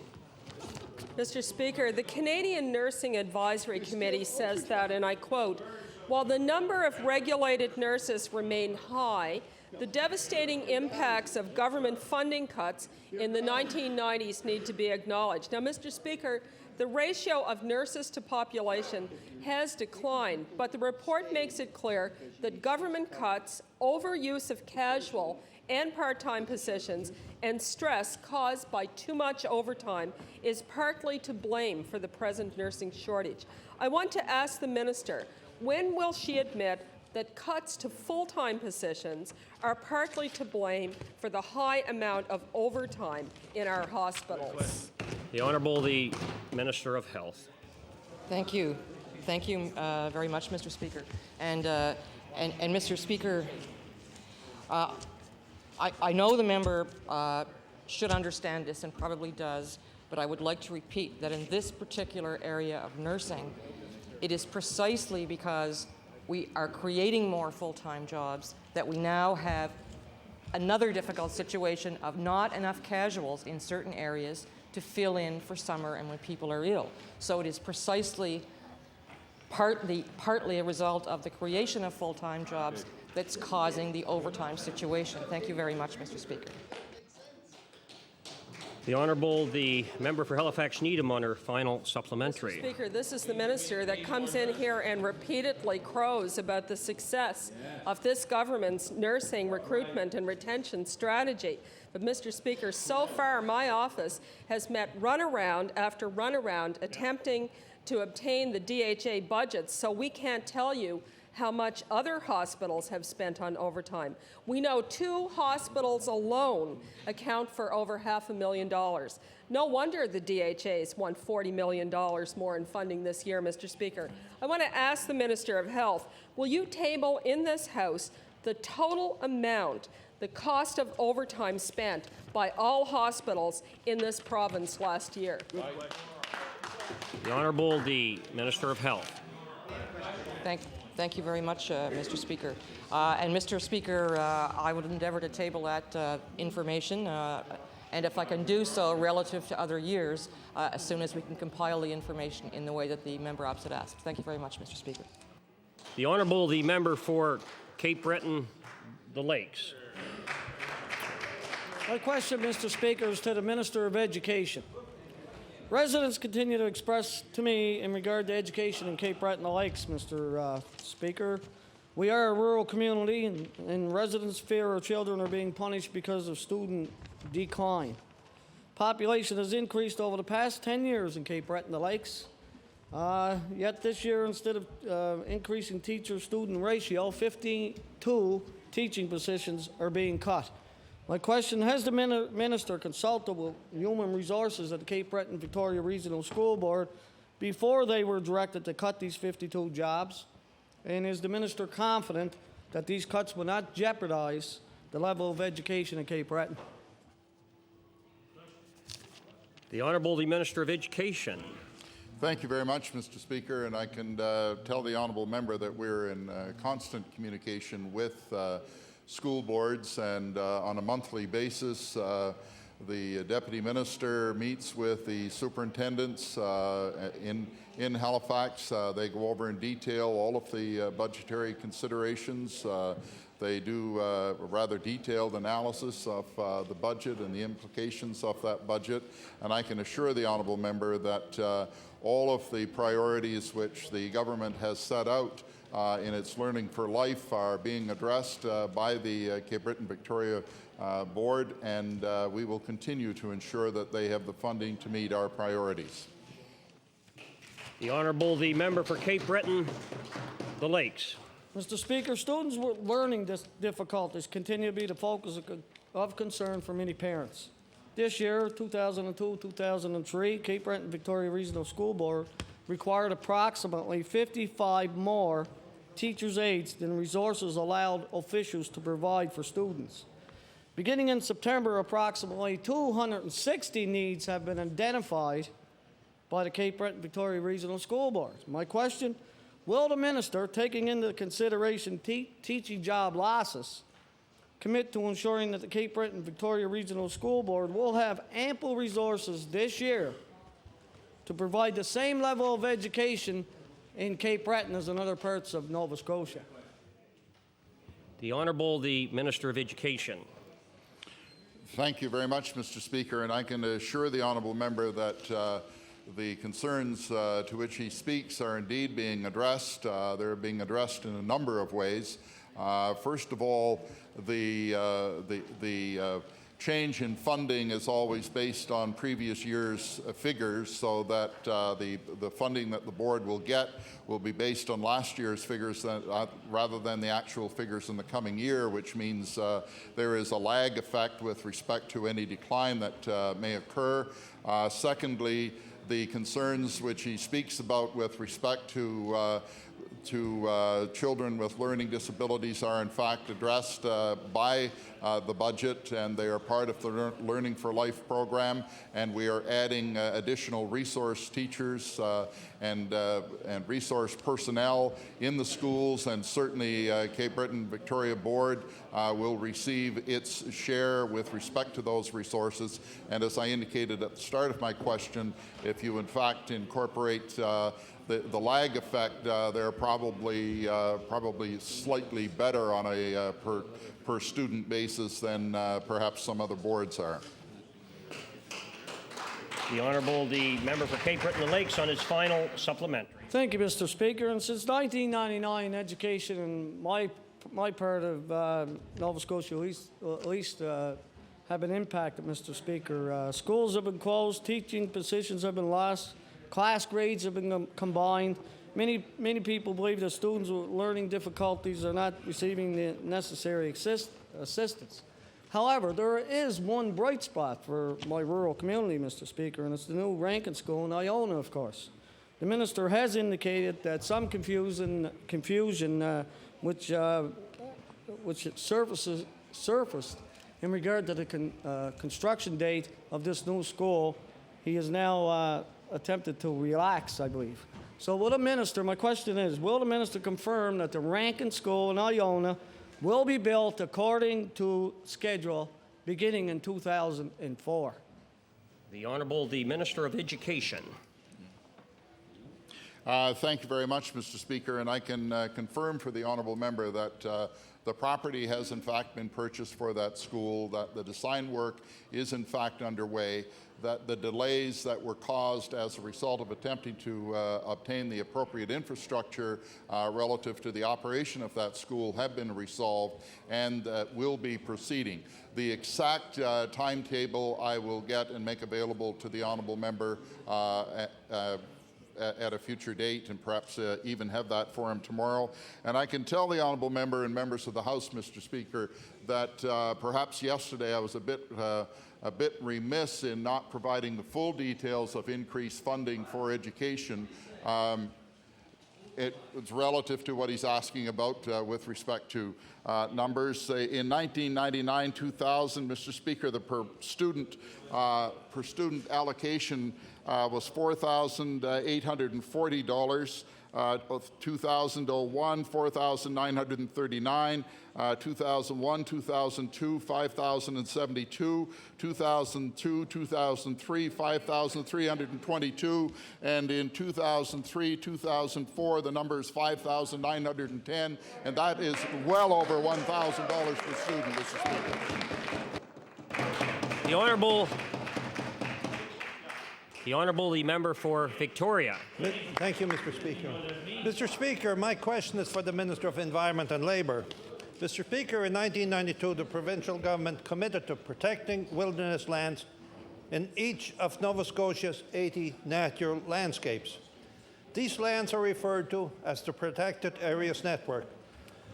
Mr. Speaker, the Canadian Nursing Advisory Committee says that, and I quote, "While the number of regulated nurses remain high, the devastating impacts of government funding cuts in the 1990s need to be acknowledged." Now, Mr. Speaker, the ratio of nurses to population has declined, but the report makes it clear that government cuts, overuse of casual and part-time positions, and stress caused by too much overtime is partly to blame for the present nursing shortage. I want to ask the minister, when will she admit that cuts to full-time positions are partly to blame for the high amount of overtime in our hospitals? The Honourable, the Minister of Health. Thank you. Thank you very much, Mr. Speaker. And Mr. Speaker, I know the member should understand this and probably does, but I would like to repeat that in this particular area of nursing, it is precisely because we are creating more full-time jobs, that we now have another difficult situation of not enough casuals in certain areas to fill in for summer and when people are ill. So it is precisely partly a result of the creation of full-time jobs that's causing the overtime situation. Thank you very much, Mr. Speaker. The Honourable, the member for Halifax Needham on her final supplementary. Mr. Speaker, this is the minister that comes in here and repeatedly crows about the success of this government's nursing recruitment and retention strategy. But, Mr. Speaker, so far my office has met runaround after runaround attempting to obtain the DHA budgets, so we can't tell you how much other hospitals have spent on overtime. We know 2 hospitals alone account for over $500,000. No wonder the DHA's won $40 million more in funding this year, Mr. Speaker. I want to ask the Minister of Health, will you table in this House the total amount, the cost of overtime spent by all hospitals in this province last year? The Honourable, the Minister of Health. Thank you very much, Mr. Speaker. And Mr. Speaker, I would endeavour to table that information, and if I can do so relative to other years, as soon as we can compile the information in the way that the member opposite asked. Thank you very much, Mr. Speaker. The Honourable, the member for Cape Breton, the Lakes. My question, Mr. Speaker, is to the Minister of Education. Residents continue to express to me in regard to education in Cape Breton and the Lakes, Mr. Speaker. We are a rural community, and residents fear our children are being punished because of student decline. Population has increased over the past 10 years in Cape Breton and the Lakes. Yet this year, instead of increasing teacher-student ratio, 52 teaching positions are being cut. My question, has the Minister consulted with Human Resources at the Cape Breton Victoria Regional School Board before they were directed to cut these 52 jobs? And is the Minister confident that these cuts will not jeopardize the level of education in Cape Breton? The Honourable, the Minister of Education. Thank you very much, Mr. Speaker, and I can tell the Honourable Member that we're in constant communication with school boards, and on a monthly basis the Deputy Minister meets with the superintendents in Halifax. They go over in detail all of the budgetary considerations. They do a rather detailed analysis of the budget and the implications of that budget, and I can assure the Honourable Member that all of the priorities which the government has set out in its Learning for Life are being addressed by the Cape Breton Victoria Board, and we will continue to ensure that they have the funding to meet our priorities. The Honourable, the member for Cape Breton, the Lakes. Mr. Speaker, students with learning difficulties continue to be the focus of concern for many parents. This year, 2002-2003, Cape Breton Victoria Regional School Board required approximately 55 more teachers' aides than resources allowed officials to provide for students. Beginning in September, approximately 260 needs have been identified by the Cape Breton Victoria Regional School Board. My question, will the Minister, taking into consideration teaching job losses, commit to ensuring that the Cape Breton Victoria Regional School Board will have ample resources this year to provide the same level of education in Cape Breton as in other parts of Nova Scotia? The Honourable, the Minister of Education. Thank you very much, Mr. Speaker, and I can assure the Honourable Member that the concerns to which he speaks are indeed being addressed. They're being addressed in a number of ways. First of all, the change in funding is always based on previous year's figures, so that the funding that the board will get will be based on last year's figures rather than the actual figures in the coming year, which means there is a lag effect with respect to any decline that may occur. Secondly, the concerns which he speaks about with respect to to children with learning disabilities are in fact addressed by the budget, and they are part of the Learning for Life program, and we are adding additional resource teachers and resource personnel in the schools, and certainly Cape Breton Victoria Board will receive its share with respect to those resources. And as I indicated at the start of my question, if you in fact incorporate the lag effect, they're probably slightly better on a per student basis than perhaps some other boards are. The Honourable, the member for Cape Breton and Lakes, on his final supplementary. Thank you, Mr. Speaker. And since 1999, education in my part of Nova Scotia at least have been impacted, Mr. Speaker. Schools have been closed, teaching positions have been lost, class grades have been combined. Many people believe that students with learning difficulties are not receiving the necessary assistance. However, there is one bright spot for my rural community, Mr. Speaker, and it's the new Rankin School in Iona, of course. The minister has indicated that some confusion which surfaced in regard to the construction date of this new school, he has now attempted to relax, I believe. So will the minister, my question is, will the minister confirm that the Rankin School in Iona will be built according to schedule beginning in 2004? The Honourable, the Minister of Education. Thank you very much, Mr. Speaker, and I can confirm for the honourable member that the property has in fact been purchased for that school, that the design work is in fact underway, that the delays that were caused as a result of attempting to obtain the appropriate infrastructure relative to the operation of that school have been resolved and will be proceeding. The exact timetable I will get and make available to the honourable member at a future date, and perhaps even have that for him tomorrow. And I can tell the honourable member and members of the House, Mr. Speaker, that perhaps yesterday I was a bit remiss in not providing the full details of increased funding for education. It's relative to what he's asking about with respect to numbers. In 1999-2000, Mr. Speaker, the per student allocation was $4,840. 2001, $4,939. 2001, 2002, $5,072. 2002, 2003, $5,322. And in 2003, 2004, the number is $5,910. And that is well over $1,000 per student, Mr. Speaker. The Honourable, the member for Victoria. Thank you, Mr. Speaker. Mr. Speaker, my question is for the Minister of Environment and Labour. Mr. Speaker, in 1992, the provincial government committed to protecting wilderness lands in each of Nova Scotia's 80 natural landscapes. These lands are referred to as the Protected Areas Network.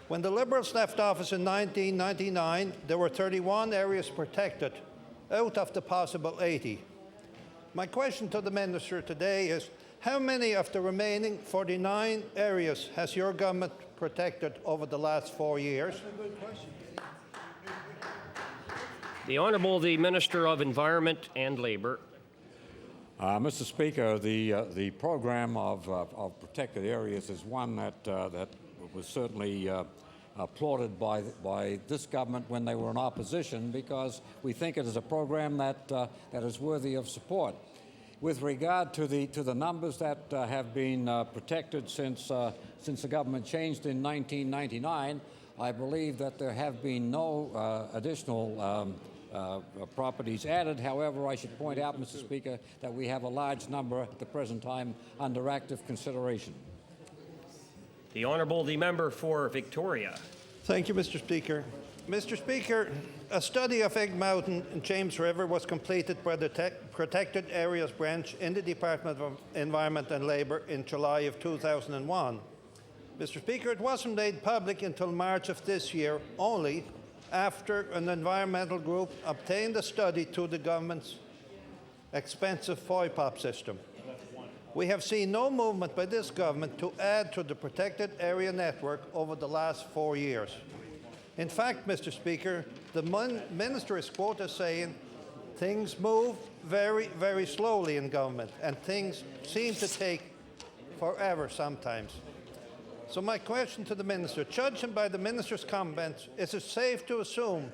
When the Liberals left office in 1999, there were 31 areas protected out of the possible 80. My question to the Minister today is, how many of the remaining 49 areas has your government protected over the last 4 years? The Honourable, the Minister of Environment and Labour. Mr. Speaker, the program of protected areas is one that was certainly applauded by this government when they were in opposition, because we think it is a program that is worthy of support. With regard to the numbers that have been protected since the government changed in 1999, I believe that there have been no additional properties added. However, I should point out, Mr. Speaker, that we have a large number at the present time under active consideration. The Honourable, the member for Victoria. Thank you, Mr. Speaker. Mr. Speaker, a study of Egg Mountain and James River was completed by the Protected Areas Branch in the Department of Environment and Labour in July of 2001. Mr. Speaker, it wasn't made public until March of this year, only after an environmental group obtained a study through the government's expensive FOIPOP system. We have seen no movement by this government to add to the protected area network over the last 4 years. In fact, Mr. Speaker, the minister is quoted as saying, things move very, very slowly in government, and things seem to take forever sometimes. So my question to the minister, judging by the minister's comments, is it safe to assume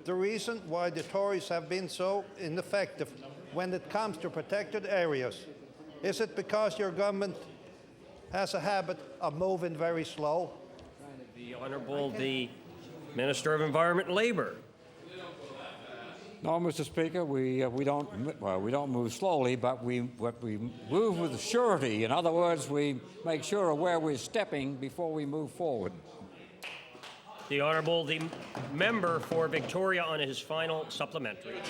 the reason why the Tories have been so ineffective when it comes to protected areas? Is it because your government has a habit of moving very slow? The Honourable the Minister of Environment and Labour. No, Mr. Speaker, we don't move slowly, but we move with surety. In other words, we make sure of where we're stepping before we move forward. The Honourable the Member for Victoria on his final supplementary.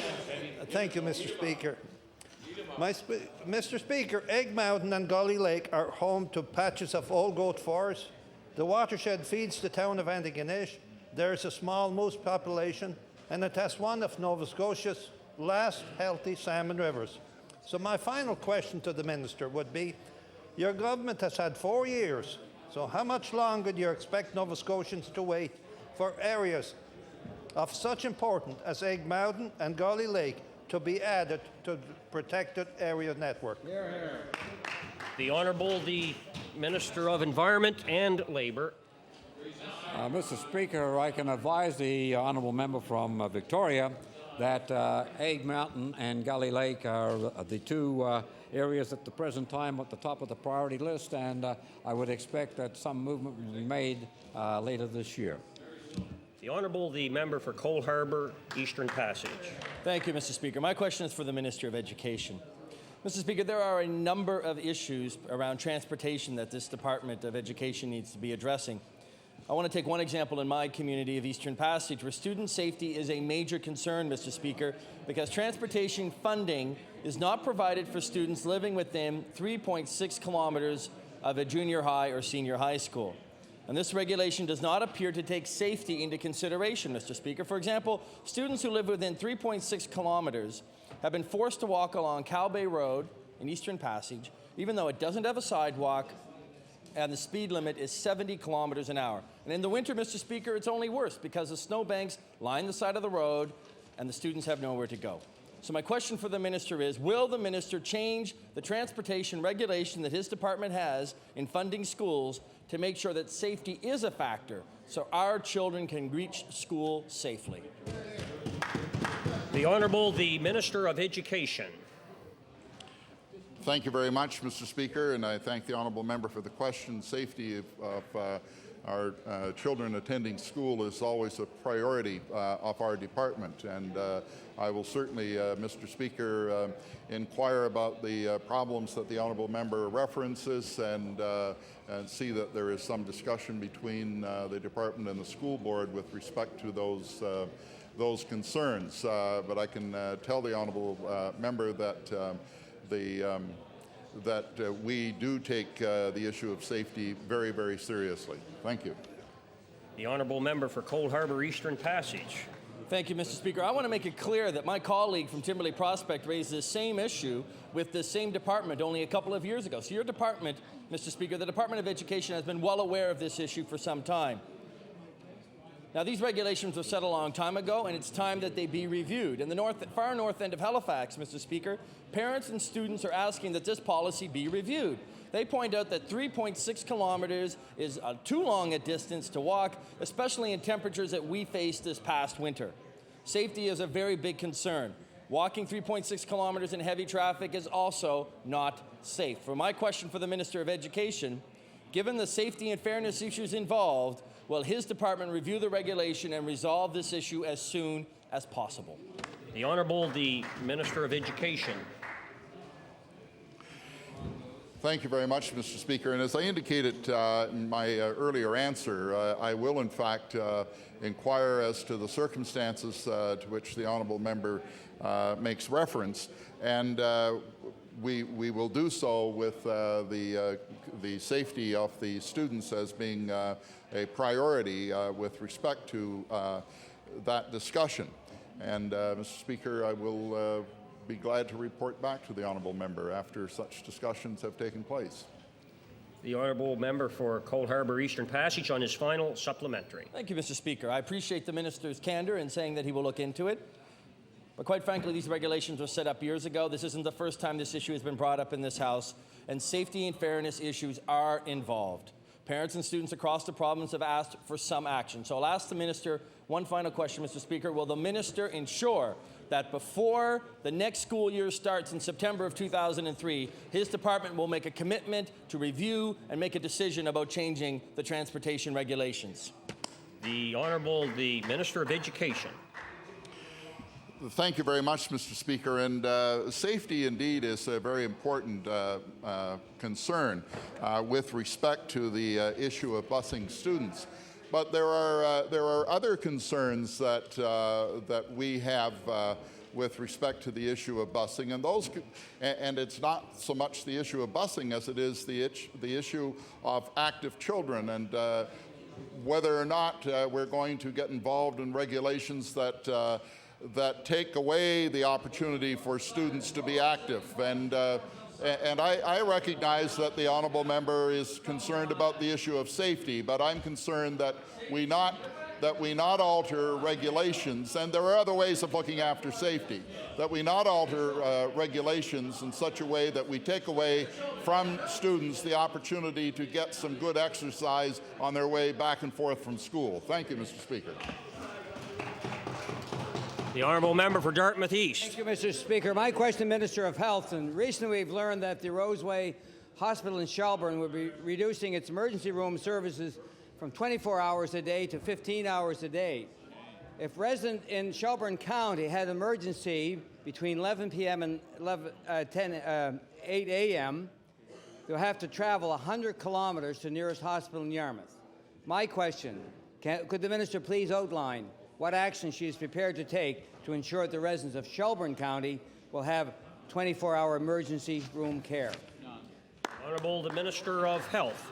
Thank you, Mr. Speaker. Mr. Speaker, Egg Mountain and Gully Lake are home to patches of old growth forest. The watershed feeds the town of Antigonish. There is a small moose population, and it has one of Nova Scotia's last healthy salmon rivers. So my final question to the minister would be, your government has had 4 years, so how much longer do you expect Nova Scotians to wait for areas of such importance as Egg Mountain and Gully Lake to be added to the protected area network? The Honourable the Minister of Environment and Labour. Mr. Speaker, I can advise the honourable member from Victoria that Egg Mountain and Gully Lake are the two areas at the present time at the top of the priority list, and I would expect that some movement will be made later this year. The Honourable the Member for Cole Harbour, Eastern Passage. Thank you, Mr. Speaker. My question is for the Minister of Education. Mr. Speaker, there are a number of issues around transportation that this Department of Education needs to be addressing. I want to take one example in my community of Eastern Passage, where student safety is a major concern, Mr. Speaker, because transportation funding is not provided for students living within 3.6 kilometers of a junior high or senior high school. And this regulation does not appear to take safety into consideration, Mr. Speaker. For example, students who live within 3.6 kilometers have been forced to walk along Cow Bay Road in Eastern Passage, even though it doesn't have a sidewalk and the speed limit is 70 kilometers an hour. And in the winter, Mr. Speaker, it's only worse because the snowbanks line the side of the road and the students have nowhere to go. So my question for the minister is, will the minister change the transportation regulation that his department has in funding schools to make sure that safety is a factor so our children can reach school safely? The Honourable the Minister of Education. Thank you very much, Mr. Speaker, and I thank the honourable member for the question. Safety of our children attending school is always a priority of our department, and I will certainly, Mr. Speaker, inquire about the problems that the honourable member references and see that there is some discussion between the department and the school board with respect to those concerns. But I can tell the honourable member that we do take the issue of safety very, very seriously. Thank you. The Honourable Member for Cole Harbour, Eastern Passage. Thank you, Mr. Speaker. I want to make it clear that my colleague from Timberley Prospect raised this same issue with the same department only a couple of years ago. So your department, Mr. Speaker, the Department of Education has been well aware of this issue for some time. Now, these regulations were set a long time ago, and it's time that they be reviewed. In the far north end of Halifax, Mr. Speaker, parents and students are asking that this policy be reviewed. They point out that 3.6 kilometers is too long a distance to walk, especially in temperatures that we faced this past winter. Safety is a very big concern. Walking 3.6 kilometers in heavy traffic is also not safe. For my question for the Minister of Education, given the safety and fairness issues involved, will his department review the regulation and resolve this issue as soon as possible? The Honourable the Minister of Education. Thank you very much, Mr. Speaker. And as I indicated in my earlier answer, I will in fact inquire as to the circumstances to which the honourable member makes reference, and we will do so with the safety of the students as being a priority with respect to that discussion. And Mr. Speaker, I will be glad to report back to the honourable member after such discussions have taken place. The honourable member for Coal Harbour Eastern Passage on his final supplementary. Thank you, Mr. Speaker. I appreciate the minister's candor in saying that he will look into it. But quite frankly, these regulations were set up years ago. This isn't the first time this issue has been brought up in this House, and safety and fairness issues are involved. Parents and students across the province have asked for some action. So I'll ask the minister one final question, Mr. Speaker. Will the minister ensure that before the next school year starts in September of 2003, his department will make a commitment to review and make a decision about changing the transportation regulations? The Honourable the Minister of Education. Thank you very much, Mr. Speaker. And safety indeed is a very important concern with respect to the issue of busing students. But there are other concerns that we have with respect to the issue of busing, and it's not so much the issue of busing as it is the issue of active children, and whether or not we're going to get involved in regulations that take away the opportunity for students to be active. And I recognize that the honourable member is concerned about the issue of safety, but I'm concerned that we not alter regulations, and there are other ways of looking after safety, that we not alter regulations in such a way that we take away from students the opportunity to get some good exercise on their way back and forth from school. Thank you, Mr. Speaker. The honourable member for Dartmouth East. Thank you, Mr. Speaker. My question, Minister of Health, and recently we've learned that the Roseway Hospital in Shelburne will be reducing its emergency room services from 24 hours a day to 15 hours a day. If residents in Shelburne County had an emergency between 11 p.m. and 8 a.m., they'll have to travel 100 kilometers to the nearest hospital in Yarmouth. My question, could the minister please outline what action she is prepared to take to ensure that the residents of Shelburne County will have 24-hour emergency room care? Honourable the Minister of Health.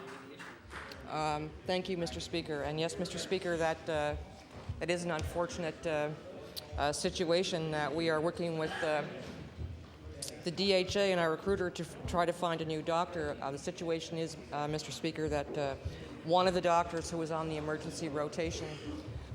Thank you, Mr. Speaker. And yes, Mr. Speaker, that is an unfortunate situation that we are working with the DHA and our recruiter to try to find a new doctor. The situation is, Mr. Speaker, that one of the doctors who was on the emergency rotation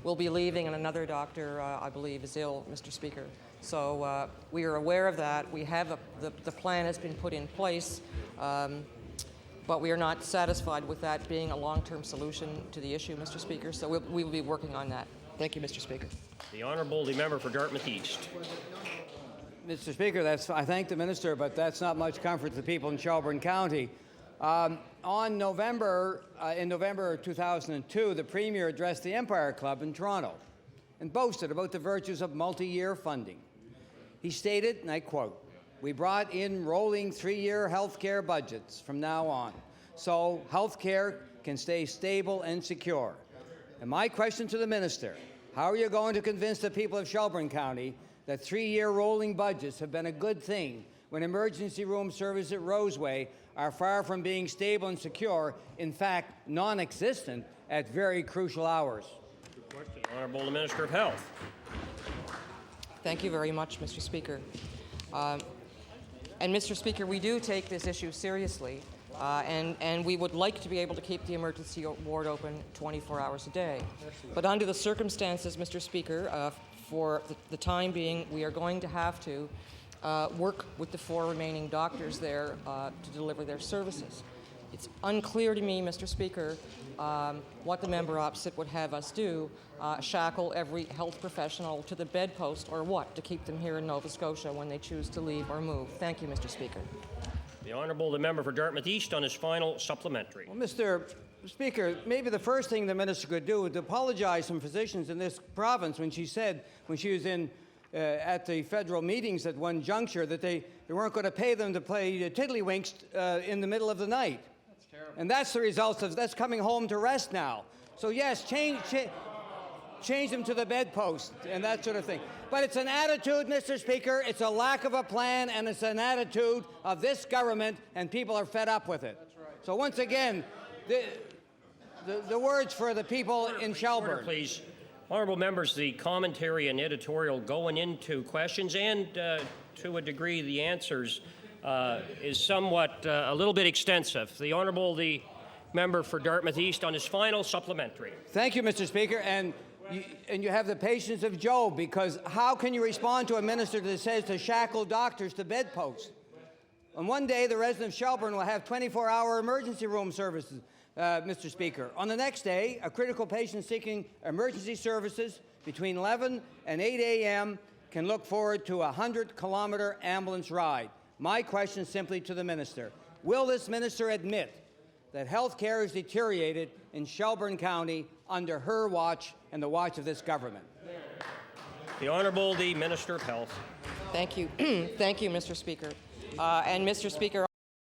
will be leaving, and another doctor, I believe, is ill, Mr. Speaker. So we are aware of that. We have the plan has been put in place, but we are not satisfied with that being a long-term solution to the issue, Mr. Speaker. So we will be working on that. Thank you, Mr. Speaker. The Honourable the member for Dartmouth East. Mr. Speaker, I thank the minister, but that's not much comfort to the people in Shelburne County. In November 2002, the Premier addressed the Empire Club in Toronto and boasted about the virtues of multi-year funding. He stated, and I quote, "We brought in rolling 3-year health care budgets from now on, so health care can stay stable and secure." And my question to the minister, how are you going to convince the people of Shelburne County that 3-year rolling budgets have been a good thing when emergency room service at Roseway are far from being stable and secure, in fact, non-existent at very crucial hours? Good question. Honourable the Minister of Health. Thank you very much, Mr. Speaker. And Mr. Speaker, we do take this issue seriously, and we would like to be able to keep the emergency ward open 24 hours a day. But under the circumstances, Mr. Speaker, for the time being, we are going to have to work with the 4 remaining doctors there to deliver their services. It's unclear to me, Mr. Speaker, what the member opposite would have us do, shackle every health professional to the bedpost or what, to keep them here in Nova Scotia when they choose to leave or move. Thank you, Mr. Speaker. The Honourable the member for Dartmouth East on his final supplementary. Well, Mr. Speaker, maybe the first thing the minister could do is to apologize to physicians in this province when she said, when she was at the federal meetings at one juncture, that they weren't going to pay them to play tiddlywinks in the middle of the night. That's terrible. And that's the result of that's coming home to rest now. So yes, change them to the bedpost and that sort of thing. But it's an attitude, Mr. Speaker. It's a lack of a plan, and it's an attitude of this government, and people are fed up with it. That's right. So once again, the words for the people in Shelburne. Order, please. Honourable members, the commentary and editorial going into questions and, to a degree, the answers is somewhat a little bit extensive. The member for Dartmouth East on his final supplementary. Thank you, Mr. Speaker. And you have the patience of Job, because how can you respond to a minister that says to shackle doctors to bedposts? On one day, the residents of Shelburne will have 24-hour emergency room services, Mr. Speaker. On the next day, a critical patient seeking emergency services between 11 and 8 a.m. can look forward to a 100-kilometer ambulance ride. My question simply to the minister: will this minister admit that health care is deteriorated in Shelburne County under her watch and the watch of this government? The Honourable the Minister of Health. Thank you. Thank you, Mr. Speaker. And Mr. Speaker,